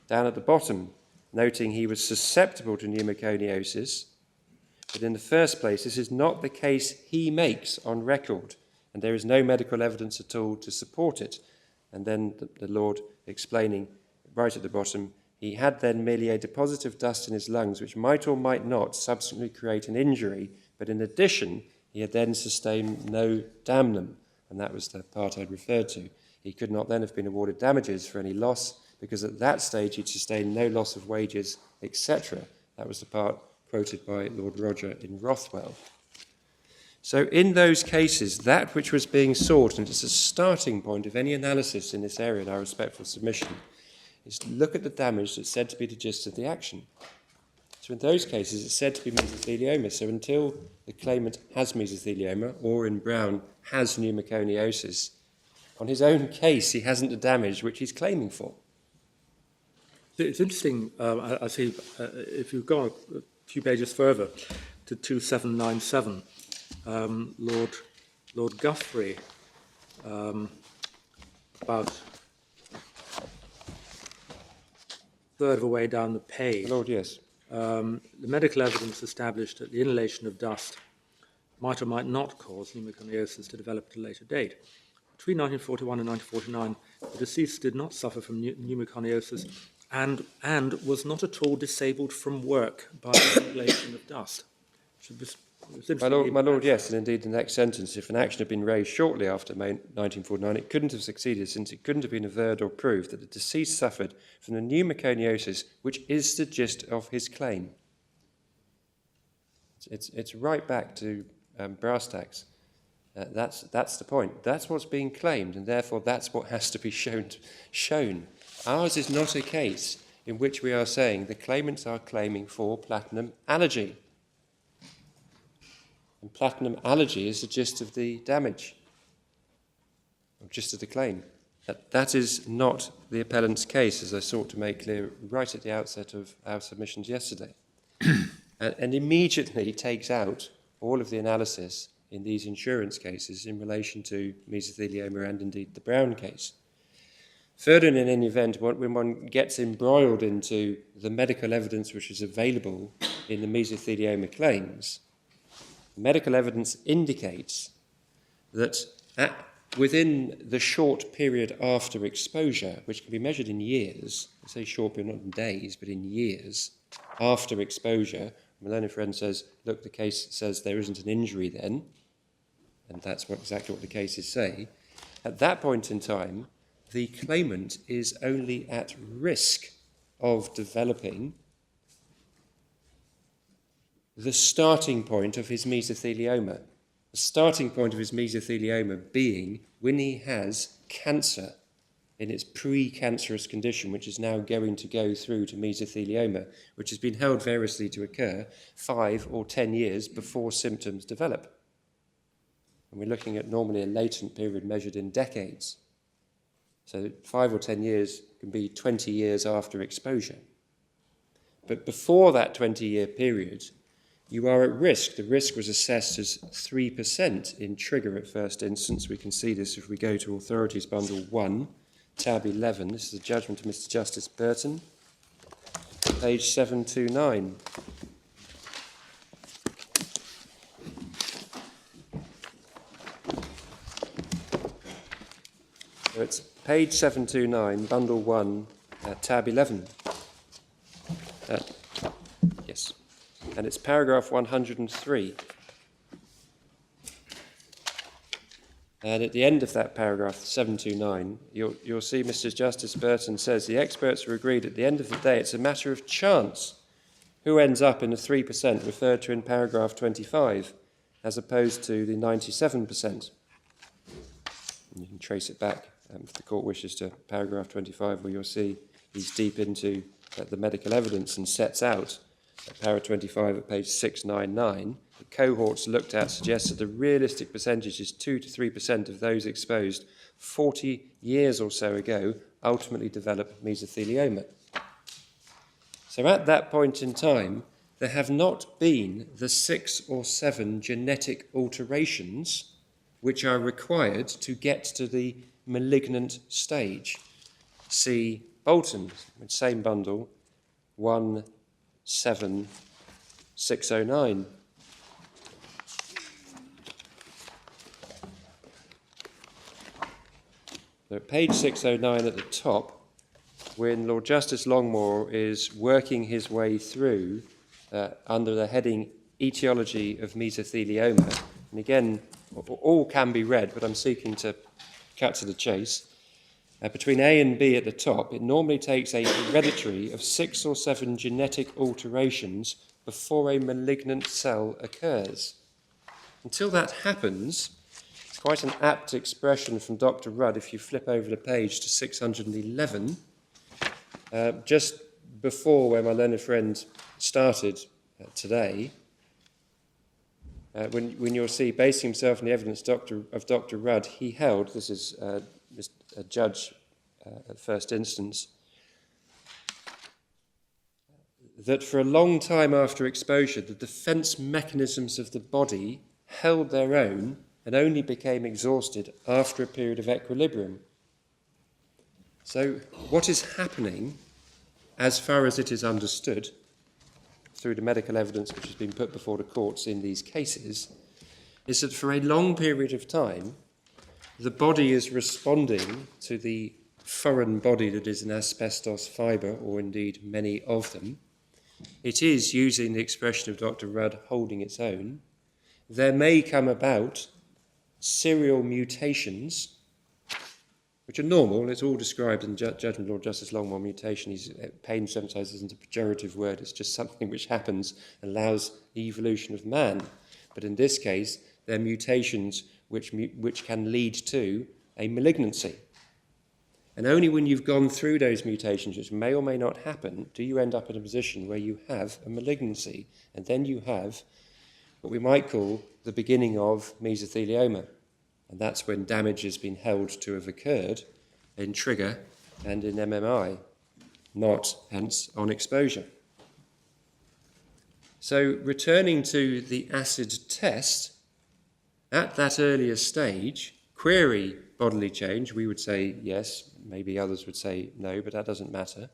down at the bottom, noting he was susceptible to pneumoconiosis, but in the first place, this is not the case he makes on record, and there is no medical evidence at all to support it. And then the Lord explaining right at the bottom, he had then merely a deposit of dust in his lungs, which might or might not subsequently create an injury, but in addition, he had then sustained no damnum, and that was the part I'd referred to. He could not then have been awarded damages for any loss, because at that stage he'd sustained no loss of wages, etc. That was the part quoted by Lord Roger in Rothwell. So in those cases, that which was being sought, and it's a starting point of any analysis in this area in our respectful submission, is to look at the damage that's said to be the gist of the action. So in those cases, it's said to be mesothelioma. So until the claimant has mesothelioma, or in Brown, has pneumoconiosis, on his own case, he hasn't the damage which he's claiming for. It's interesting, I see, if you go a few pages further to 2797, Lord Guthrie, about a third of a way down the page. Lord, yes. The medical evidence established that the inhalation of dust might or might not cause pneumoconiosis to develop at a later date. Between 1941 and 1949, the deceased did not suffer from pneumoconiosis and was not at all disabled from work by the inhalation of dust. My Lord, yes, and indeed the next sentence, if an action had been raised shortly after 1949, it couldn't have succeeded, since it couldn't have been averred or proved that the deceased suffered from the pneumoconiosis, which is the gist of his claim. It's right back to brass tacks. That's the point. That's what's being claimed, and therefore that's what has to be shown. Ours is not a case in which we are saying the claimants are claiming for platinum allergy. And platinum allergy is the gist of the damage, or gist of the claim. That is not the appellant's case, as I sought to make clear right at the outset of our submissions yesterday. and immediately takes out all of the analysis in these insurance cases in relation to mesothelioma and indeed the Brown case. Further, in any event, when one gets embroiled into the medical evidence which is available in the mesothelioma claims, medical evidence indicates that within the short period after exposure, which can be measured in years, I say short period, not in days, but in years, after exposure, my learned friend says, look, the case says there isn't an injury then, and that's exactly what the cases say. At that point in time, the claimant is only at risk of developing the starting point of his mesothelioma. The starting point of his mesothelioma being when he has cancer in its pre-cancerous condition, which is now going to go through to mesothelioma, which has been held variously to occur 5 or 10 years before symptoms develop. And we're looking at normally a latent period measured in decades. So 5 or 10 years can be 20 years after exposure. But before that 20-year period, you are at risk. The risk was assessed as 3% in trigger at first instance. We can see this if we go to Authorities Bundle 1, tab 11. This is the judgment of Mr. Justice Burton, page 729. So it's page 729, Bundle 1, tab 11. Yes. And it's paragraph 103. And at the end of that paragraph, 729, you'll see Mr. Justice Burton says, the experts are agreed at the end of the day it's a matter of chance who ends up in the 3% referred to in paragraph 25, as opposed to the 97%. And you can trace it back, if the court wishes, to paragraph 25, where you'll see he's deep into the medical evidence and sets out at para 25 at page 699, the cohorts looked at suggests that the realistic percentage is 2 to 3% of those exposed 40 years or so ago ultimately develop mesothelioma. So at that point in time, there have not been the 6 or 7 genetic alterations which are required to get to the malignant stage. See Bolton, same bundle, 17609. So at page 609 at the top, when Lord Justice Longmore is working his way through under the heading Etiology of Mesothelioma, and again, all can be read, but I'm seeking to cut to the chase. Between A and B at the top, it normally takes a hereditary of 6 or 7 genetic alterations before a malignant cell occurs. Until that happens, it's quite an apt expression from Dr. Rudd, if you flip over the page to 611, just before where my learned friend started today, when you'll see, basing himself on the evidence of Dr. Rudd, he held, this is a judge at first instance, that for a long time after exposure, the defence mechanisms of the body held their own and only became exhausted after a period of equilibrium. So what is happening, as far as it is understood, through the medical evidence which has been put before the courts in these cases, is that for a long period of time, the body is responding to the foreign body that is an asbestos fibre, or indeed many of them. It is, using the expression of Dr. Rudd, holding its own. There may come about serial mutations, which are normal. It's all described in Judgment of Lord Justice Longmore. Mutation, Payne emphasises, isn't a pejorative word. It's just something which happens and allows the evolution of man. But in this case, they're mutations which can lead to a malignancy. And only when you've gone through those mutations, which may or may not happen, do you end up in a position where you have a malignancy. And then you have what we might call the beginning of mesothelioma. And that's when damage has been held to have occurred in trigger and in MMI, not, hence, on exposure. So returning to the acid test, at that earlier stage, query bodily change, we would say yes, maybe others would say no, but that doesn't matter.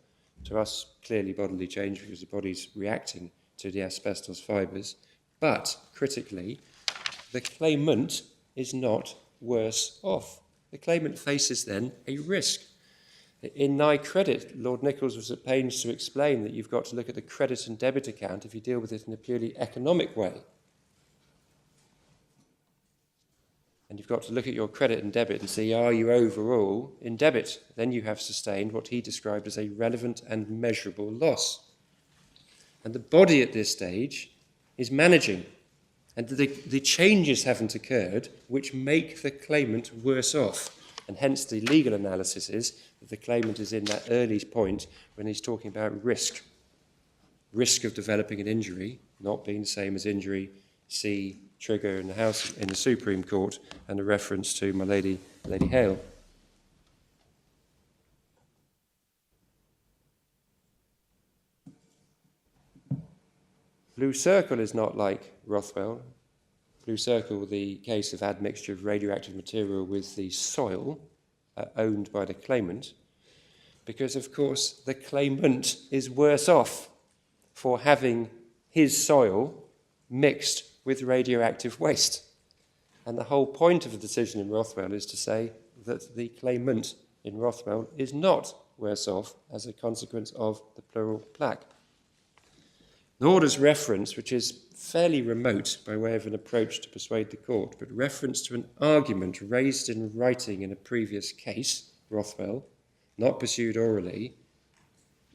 To us, clearly bodily change because the body's reacting to the asbestos fibres. But, critically, the claimant is not worse off. The claimant faces then a risk. In NI credit, Lord Nichols was at pains to explain that you've got to look at the credit and debit account if you deal with it in a purely economic way. And you've got to look at your credit and debit and see, are you overall in debit? Then you have sustained what he described as a relevant and measurable loss. And the body at this stage is managing. And the changes haven't occurred which make the claimant worse off. And hence the legal analysis is that the claimant is in that early point when he's talking about risk. Risk of developing an injury, not being the same as injury, see trigger in the Supreme Court, and a reference to my Lady Hale. Blue Circle is not like Rothwell. Blue Circle, the case of admixture of radioactive material with the soil owned by the claimant, because, of course, the claimant is worse off for having his soil mixed with radioactive waste. And the whole point of the decision in Rothwell is to say that the claimant in Rothwell is not worse off as a consequence of the pleural plaque. Nor does reference, which is fairly remote by way of an approach to persuade the court, but reference to an argument raised in writing in a previous case, Rothwell, not pursued orally,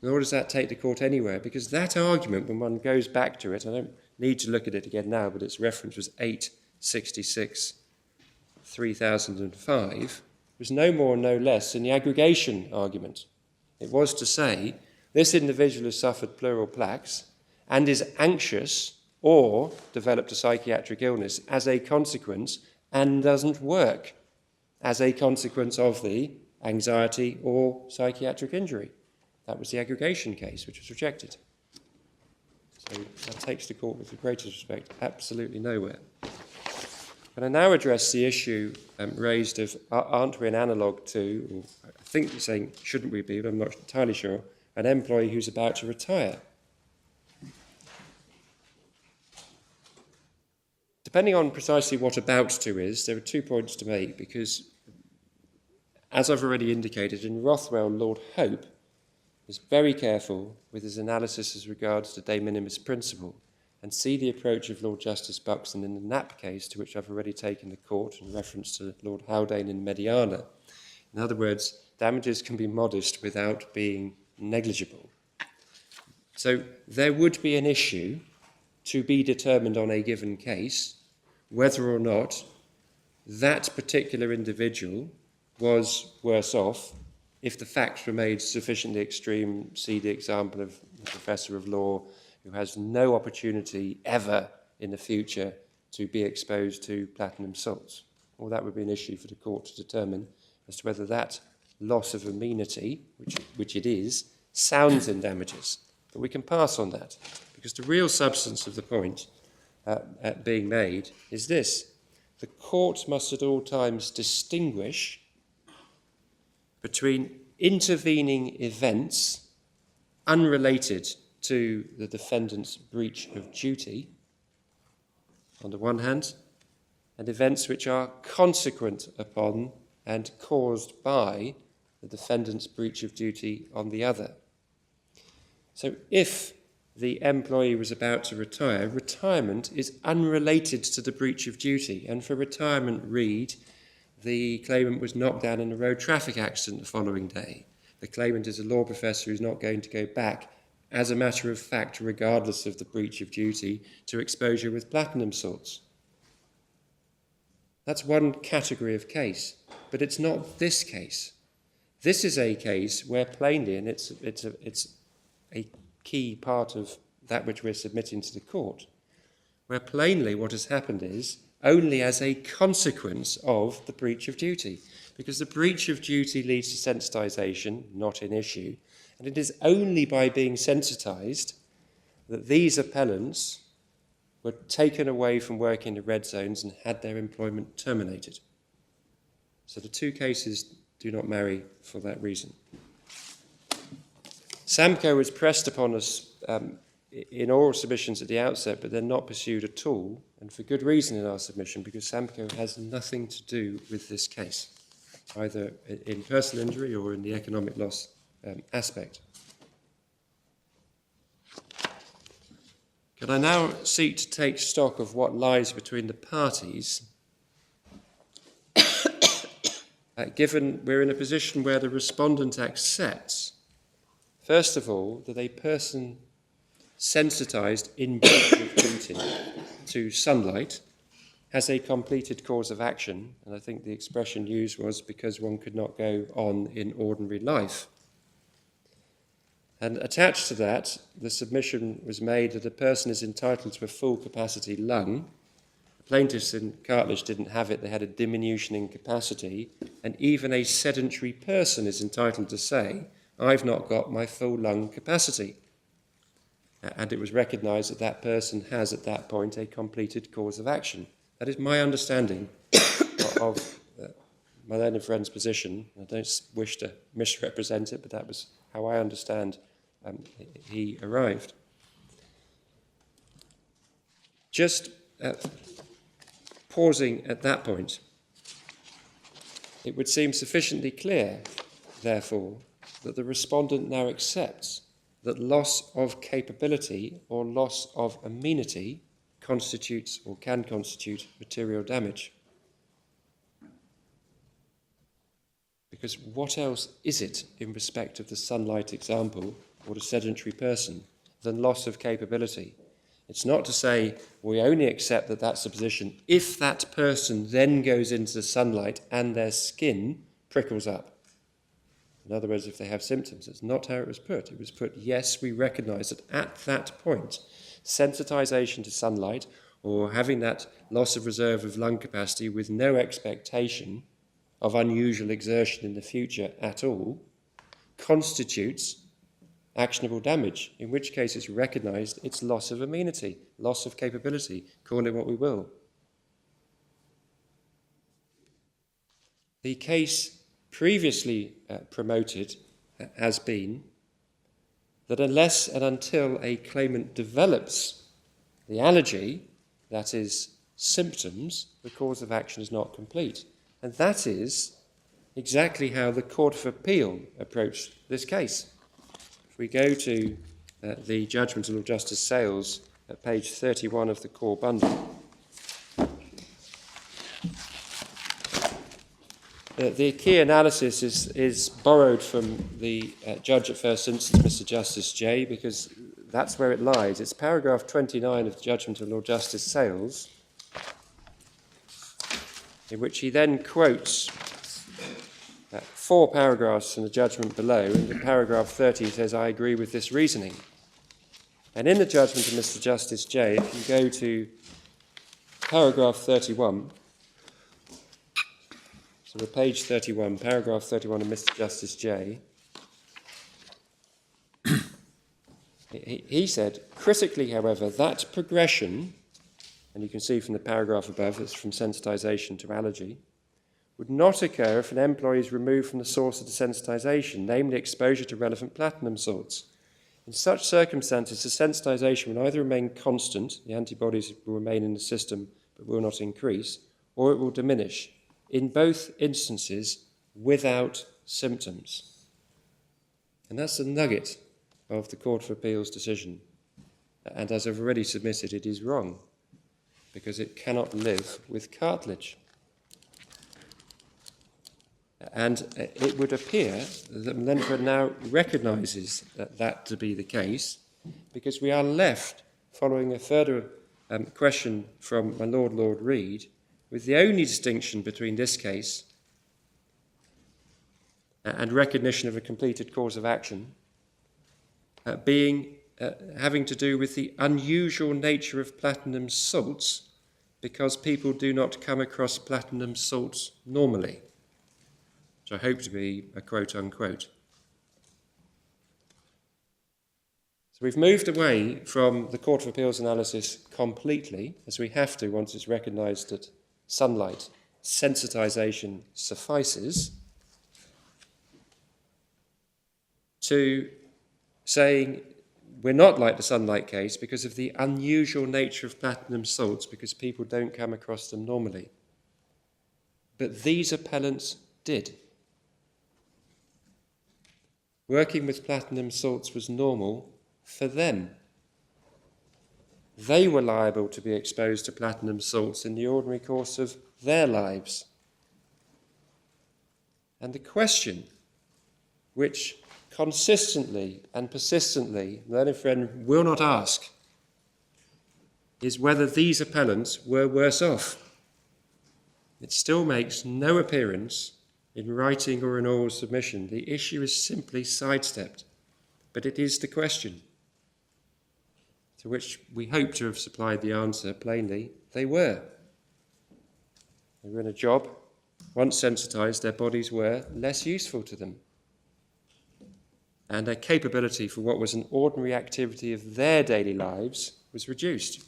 nor does that take the court anywhere, because that argument, when one goes back to it, I don't need to look at it again now, but its reference was 866/3005, was no more, no less than the aggregation argument. It was to say, this individual has suffered pleural plaques and is anxious or developed a psychiatric illness as a consequence and doesn't work as a consequence of the anxiety or psychiatric injury. That was the aggregation case, which was rejected. So that takes the court, with the greatest respect, absolutely nowhere. Can I now address the issue raised of, aren't we an analogue to, or I think you're saying, shouldn't we be, but I'm not entirely sure, an employee who's about to retire? Depending on precisely what about to is, there are 2 points to make, because, as I've already indicated, in Rothwell, Lord Hope was very careful with his analysis as regards the de minimis principle, and see the approach of Lord Justice Buxton in the Knapp case, to which I've already taken the court in reference to Lord Haldane in Mediana. In other words, damages can be modest without being negligible. So there would be an issue to be determined on a given case whether or not that particular individual was worse off if the facts were made sufficiently extreme. See the example of the professor of law who has no opportunity ever in the future to be exposed to platinum salts. Well, that would be an issue for the court to determine as to whether that loss of amenity, which it is, sounds in damages. But we can pass on that, because the real substance of the point being made is this. The court must at all times distinguish between intervening events unrelated to the defendant's breach of duty, on the one hand, and events which are consequent upon and caused by the defendant's breach of duty on the other. So if the employee was about to retire, retirement is unrelated to the breach of duty, and for retirement read, the claimant was knocked down in a road traffic accident the following day. The claimant is a law professor who's not going to go back, as a matter of fact, regardless of the breach of duty, to exposure with platinum salts. That's one category of case, but it's not this case. This is a case where plainly, and it's a key part of that which we're submitting to the court, where plainly what has happened is only as a consequence of the breach of duty, because the breach of duty leads to sensitisation, not an issue, and it is only by being sensitised that these appellants were taken away from working in the red zones and had their employment terminated. So the 2 cases do not marry for that reason. Samco was pressed upon us in oral submissions at the outset, but they're not pursued at all, and for good reason in our submission, because Samco has nothing to do with this case, either in personal injury or in the economic loss aspect. Can I now seek to take stock of what lies between the parties, given we're in a position where the respondent accepts, first of all, that a person sensitised in breach of duty to sunlight has a completed cause of action, and I think the expression used was because one could not go on in ordinary life. And attached to that, the submission was made that a person is entitled to a full capacity lung. The plaintiffs in cartilage didn't have it, they had a diminution in capacity, and even a sedentary person is entitled to say, I've not got my full lung capacity. And it was recognised that that person has at that point a completed cause of action. That is my understanding of my learned friend's position. I don't wish to misrepresent it, but that was how I understand he arrived. Just pausing at that point, it would seem sufficiently clear, therefore, that the respondent now accepts that loss of capability or loss of amenity constitutes or can constitute material damage. Because what else is it in respect of the sunlight example or the sedentary person than loss of capability? It's not to say we only accept that that's the position if that person then goes into the sunlight and their skin prickles up. In other words, if they have symptoms. That's not how it was put. It was put, yes, we recognise that at that point, sensitisation to sunlight or having that loss of reserve of lung capacity with no expectation of unusual exertion in the future at all constitutes actionable damage, in which case it's recognised it's loss of amenity, loss of capability, call it what we will. The case previously promoted has been that unless and until a claimant develops the allergy, that is, symptoms, the cause of action is not complete. And that is exactly how the Court of Appeal approached this case. If we go to the judgment of Lord Justice Sales at page 31 of the core bundle, the key analysis is borrowed from the judge at first instance, Mr. Justice J, because that's where it lies. It's paragraph 29 of the judgment of Lord Justice Sales, in which he then quotes 4 paragraphs from the judgment below. In paragraph 30 he says, I agree with this reasoning. And in the judgment of Mr. Justice J, if you go to paragraph 31, so the page 31, paragraph 31 of Mr. Justice J, he said, critically, however, that progression, and you can see from the paragraph above, it's from sensitisation to allergy, would not occur if an employee is removed from the source of the sensitisation, namely exposure to relevant platinum salts. In such circumstances, the sensitisation will either remain constant, the antibodies will remain in the system but will not increase, or it will diminish, in both instances without symptoms. And that's the nugget of the Court of Appeal's decision. And as I've already submitted, it is wrong, because it cannot live with cartilage. And it would appear that Melenford now recognises that to be the case, because we are left, following a further question from my Lord Reid, with the only distinction between this case and recognition of a completed cause of action being having to do with the unusual nature of platinum salts, because people do not come across platinum salts normally, which I hope to be a quote-unquote. So we've moved away from the Court of Appeal's analysis completely, as we have to once it's recognised that sunlight sensitisation suffices, to saying we're not like the sunlight case because of the unusual nature of platinum salts, because people don't come across them normally. But these appellants did. Working with platinum salts was normal for them. They were liable to be exposed to platinum salts in the ordinary course of their lives. And the question, which consistently and persistently learned friend will not ask, is whether these appellants were worse off. It still makes no appearance in writing or in oral submission. The issue is simply sidestepped, but it is the question, to which we hope to have supplied the answer plainly. They were. They were in a job. Once sensitised, their bodies were less useful to them, and their capability for what was an ordinary activity of their daily lives was reduced.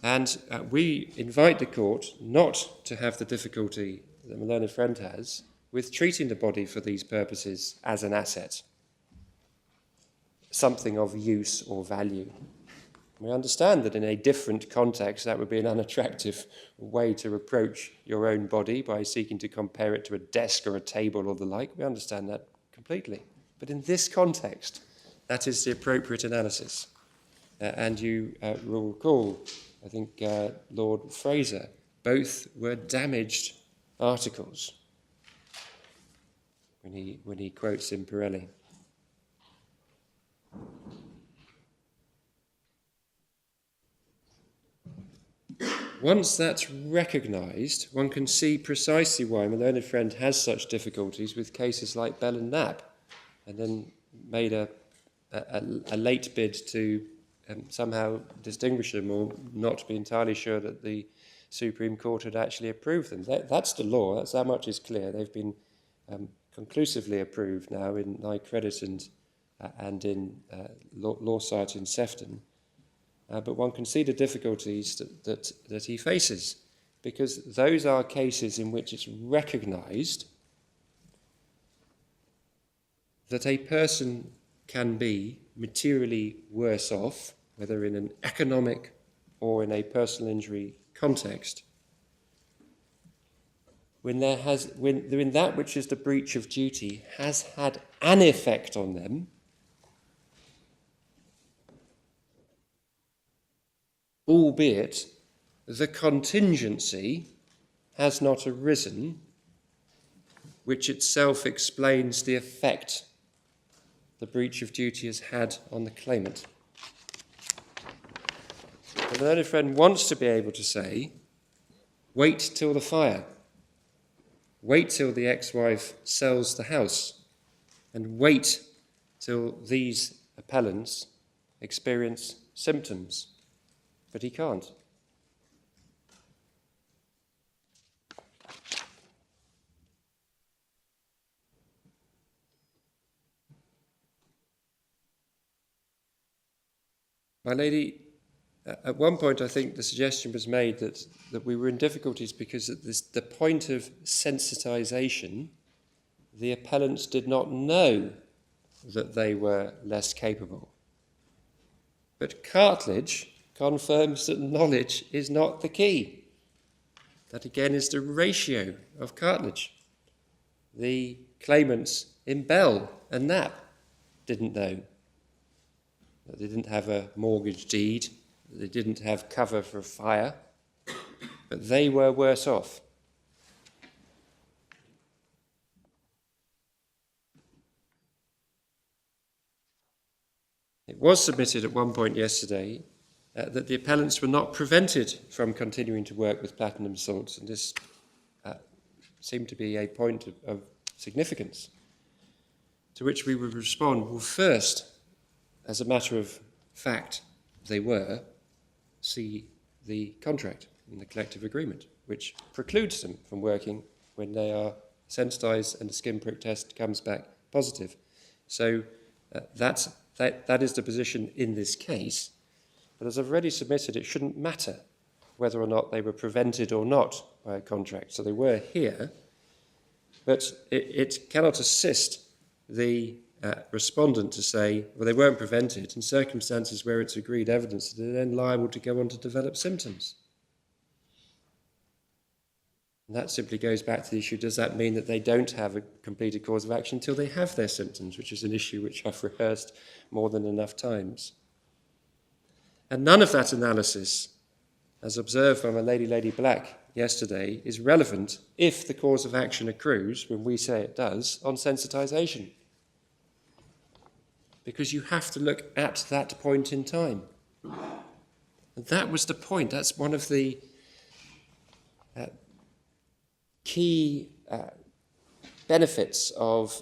And we invite the court not to have the difficulty that my learned friend has with treating the body for these purposes as an asset, something of use or value. We understand that in a different context that would be an unattractive way to approach your own body by seeking to compare it to a desk or a table or the like. We understand that completely. But in this context, that is the appropriate analysis. And you will recall, I think, Lord Fraser, both were damaged articles when he quotes in Pirelli. once that's recognised, one can see precisely why my learned friend has such difficulties with cases like Bell and Knapp, and then made a late bid to somehow distinguish them, or not to be entirely sure that the Supreme Court had actually approved them. That's the law. That's how much is clear. They've been conclusively approved now in Nye Credit and in Law Site in Sefton. But one can see the difficulties that he faces, because those are cases in which it's recognised that a person can be materially worse off, whether in an economic or in a personal injury context, when that which is the breach of duty has had an effect on them, albeit the contingency has not arisen, which itself explains the effect the breach of duty has had on the claimant. The learned friend wants to be able to say, wait till the fire, wait till the ex-wife sells the house, and wait till these appellants experience symptoms. But he can't. My lady, at one point I think the suggestion was made that we were in difficulties because at the point of sensitisation, the appellants did not know that they were less capable. But cartilage confirms that knowledge is not the key. That again is the ratio of cartilage. The claimants in Bell and Knapp didn't know. They didn't have a mortgage deed, they didn't have cover for fire, but they were worse off. It was submitted at one point yesterday that the appellants were not prevented from continuing to work with platinum salts, and this seemed to be a point of significance, to which we would respond, well, first, as a matter of fact, they were, see the contract and the collective agreement, which precludes them from working when they are sensitised and the skin prick test comes back positive. So that is the position in this case. But as I've already submitted, it shouldn't matter whether or not they were prevented or not by a contract. So they were here, but it cannot assist the respondent to say, well, they weren't prevented in circumstances where it's agreed evidence that they're then liable to go on to develop symptoms. And that simply goes back to the issue, does that mean that they don't have a completed cause of action until they have their symptoms, which is an issue which I've rehearsed more than enough times. And none of that analysis, as observed by my Lady Black yesterday, is relevant if the cause of action accrues, when we say it does, on sensitisation. Because you have to look at that point in time. And that was the point. That's one of the key benefits of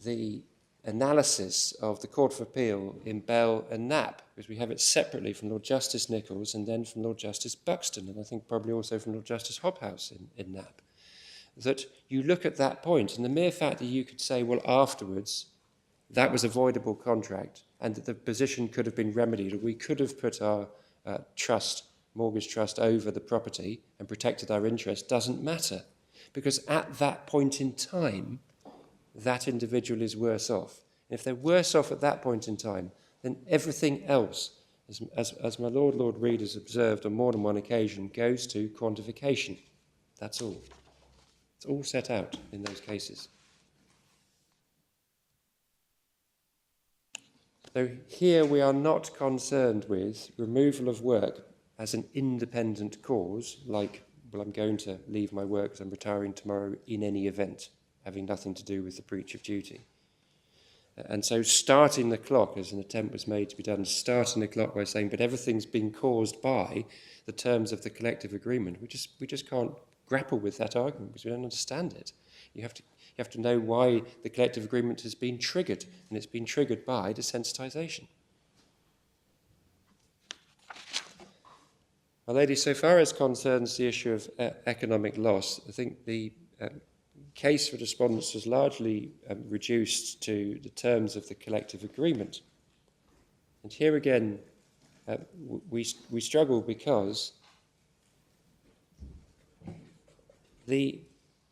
the analysis of the Court of Appeal in Bell and Knapp, because we have it separately from Lord Justice Nichols and then from Lord Justice Buxton, and I think probably also from Lord Justice Hobhouse in Knapp, that you look at that point, and the mere fact that you could say, well, afterwards, that was a voidable contract, and that the position could have been remedied, or we could have put our mortgage trust over the property and protected our interest, doesn't matter. Because at that point in time, that individual is worse off. And if they're worse off at that point in time, then everything else, as my Lord Reed has observed on more than one occasion, goes to quantification. That's all. It's all set out in those cases. So here we are not concerned with removal of work as an independent cause, like, well, I'm going to leave my work because I'm retiring tomorrow in any event, having nothing to do with the breach of duty. And so starting the clock, as an attempt was made to be done, starting the clock by saying, but everything's been caused by the terms of the collective agreement, we just can't grapple with that argument because we don't understand it. You have to know why the collective agreement has been triggered, and it's been triggered by desensitisation. My lady, so far as concerns the issue of economic loss, I think the case for respondents was largely reduced to the terms of the collective agreement. And here again, we struggle because the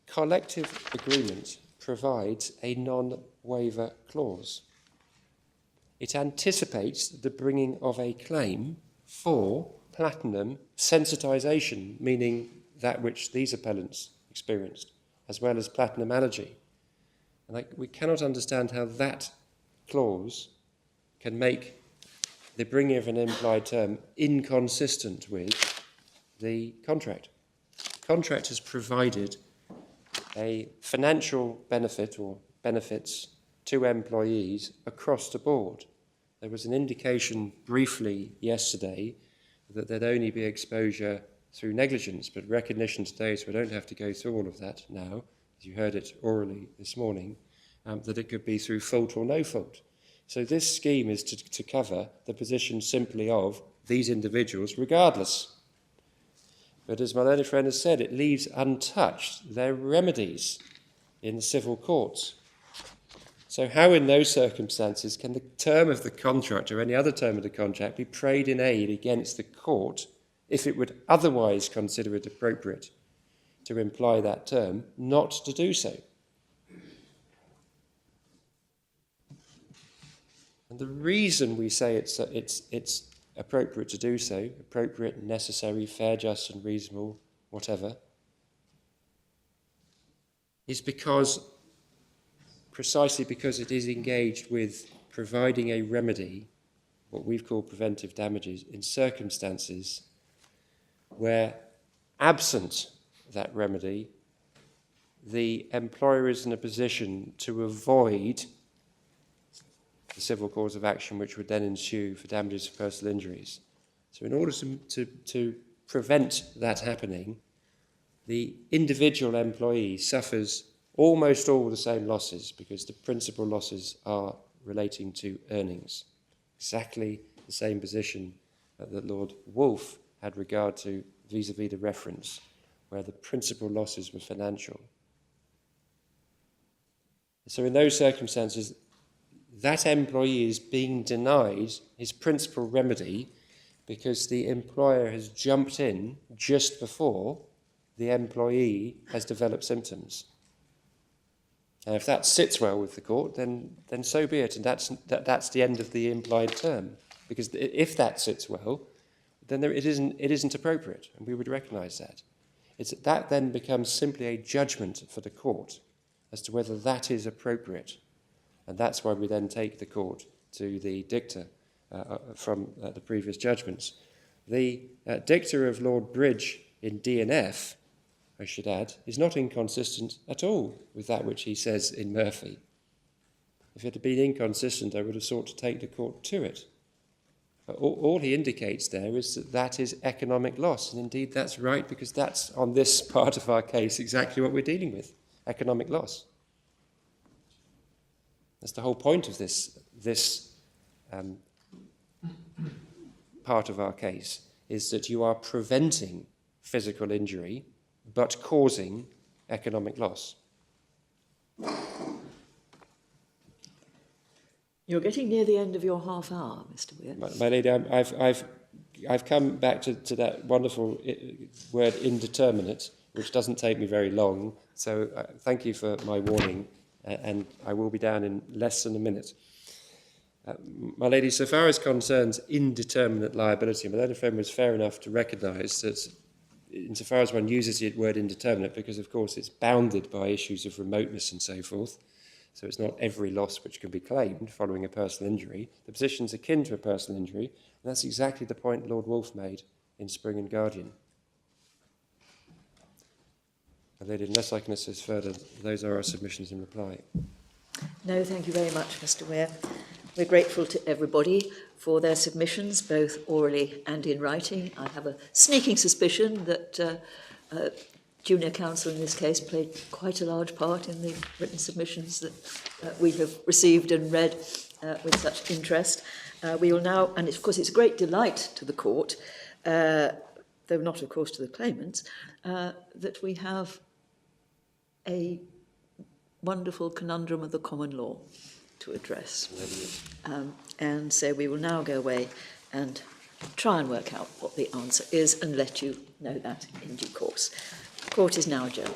collective agreement provides a non-waiver clause. It anticipates the bringing of a claim for platinum sensitisation, meaning that which these appellants experienced, as well as platinum allergy. And we cannot understand how that clause can make the bringing of an implied term inconsistent with the contract. The contract has provided a financial benefit or benefits to employees across the board. There was an indication briefly yesterday that there'd only be exposure through negligence, but recognition today, so I don't have to go through all of that now, as you heard it orally this morning, that it could be through fault or no fault. So this scheme is to cover the position simply of these individuals regardless. But as my learned friend has said, it leaves untouched their remedies in the civil courts. So how in those circumstances can the term of the contract or any other term of the contract be prayed in aid against the court if it would otherwise consider it appropriate to imply that term, not to do so? And the reason we say it's appropriate to do so, appropriate, necessary, fair, just and reasonable, whatever, is precisely because it is engaged with providing a remedy, what we've called preventive damages, in circumstances where, absent that remedy, the employer is in a position to avoid the civil cause of action which would then ensue for damages for personal injuries. So in order to prevent that happening, the individual employee suffers almost all the same losses because the principal losses are relating to earnings. Exactly the same position that Lord Wolfe had regard to vis-à-vis the reference, where the principal losses were financial. So in those circumstances, that employee is being denied his principal remedy because the employer has jumped in just before the employee has developed symptoms. And if that sits well with the court, then so be it, and that's the end of the implied term. Because if that sits well, then it isn't appropriate, and we would recognise that. That then becomes simply a judgment for the court as to whether that is appropriate, and that's why we then take the court to the dicta from the previous judgments. The dicta of Lord Bridge in D&F, I should add, is not inconsistent at all with that which he says in Murphy. If it had been inconsistent, I would have sought to take the court to it. But all he indicates there is that is economic loss, and indeed that's right, because that's, on this part of our case, exactly what we're dealing with, economic loss. That's the whole point of this part of our case, is that you are preventing physical injury but causing economic loss. You're getting near the end of your half hour, Mr. Weir. My lady, I've come back to that wonderful word indeterminate, which doesn't take me very long. So thank you for my warning, and I will be down in less than a minute. My lady, so far as concerns indeterminate liability, my learned friend was fair enough to recognise that insofar as one uses the word indeterminate, because of course it's bounded by issues of remoteness and so forth, so it's not every loss which can be claimed following a personal injury. The position's akin to a personal injury, and that's exactly the point Lord Wolfe made in Spring and Guardian. My lady, unless I can assist further, those are our submissions in reply. No, thank you very much, Mr. Ware. We're grateful to everybody for their submissions, both orally and in writing. I have a sneaking suspicion that junior counsel in this case played quite a large part in the written submissions that we have received and read with such interest. We will now, and of course it's a great delight to the court, though not of course to the claimants, that we have a wonderful conundrum of the common law to address. And so we will now go away and try and work out what the answer is and let you know that in due course. Court is now adjourned.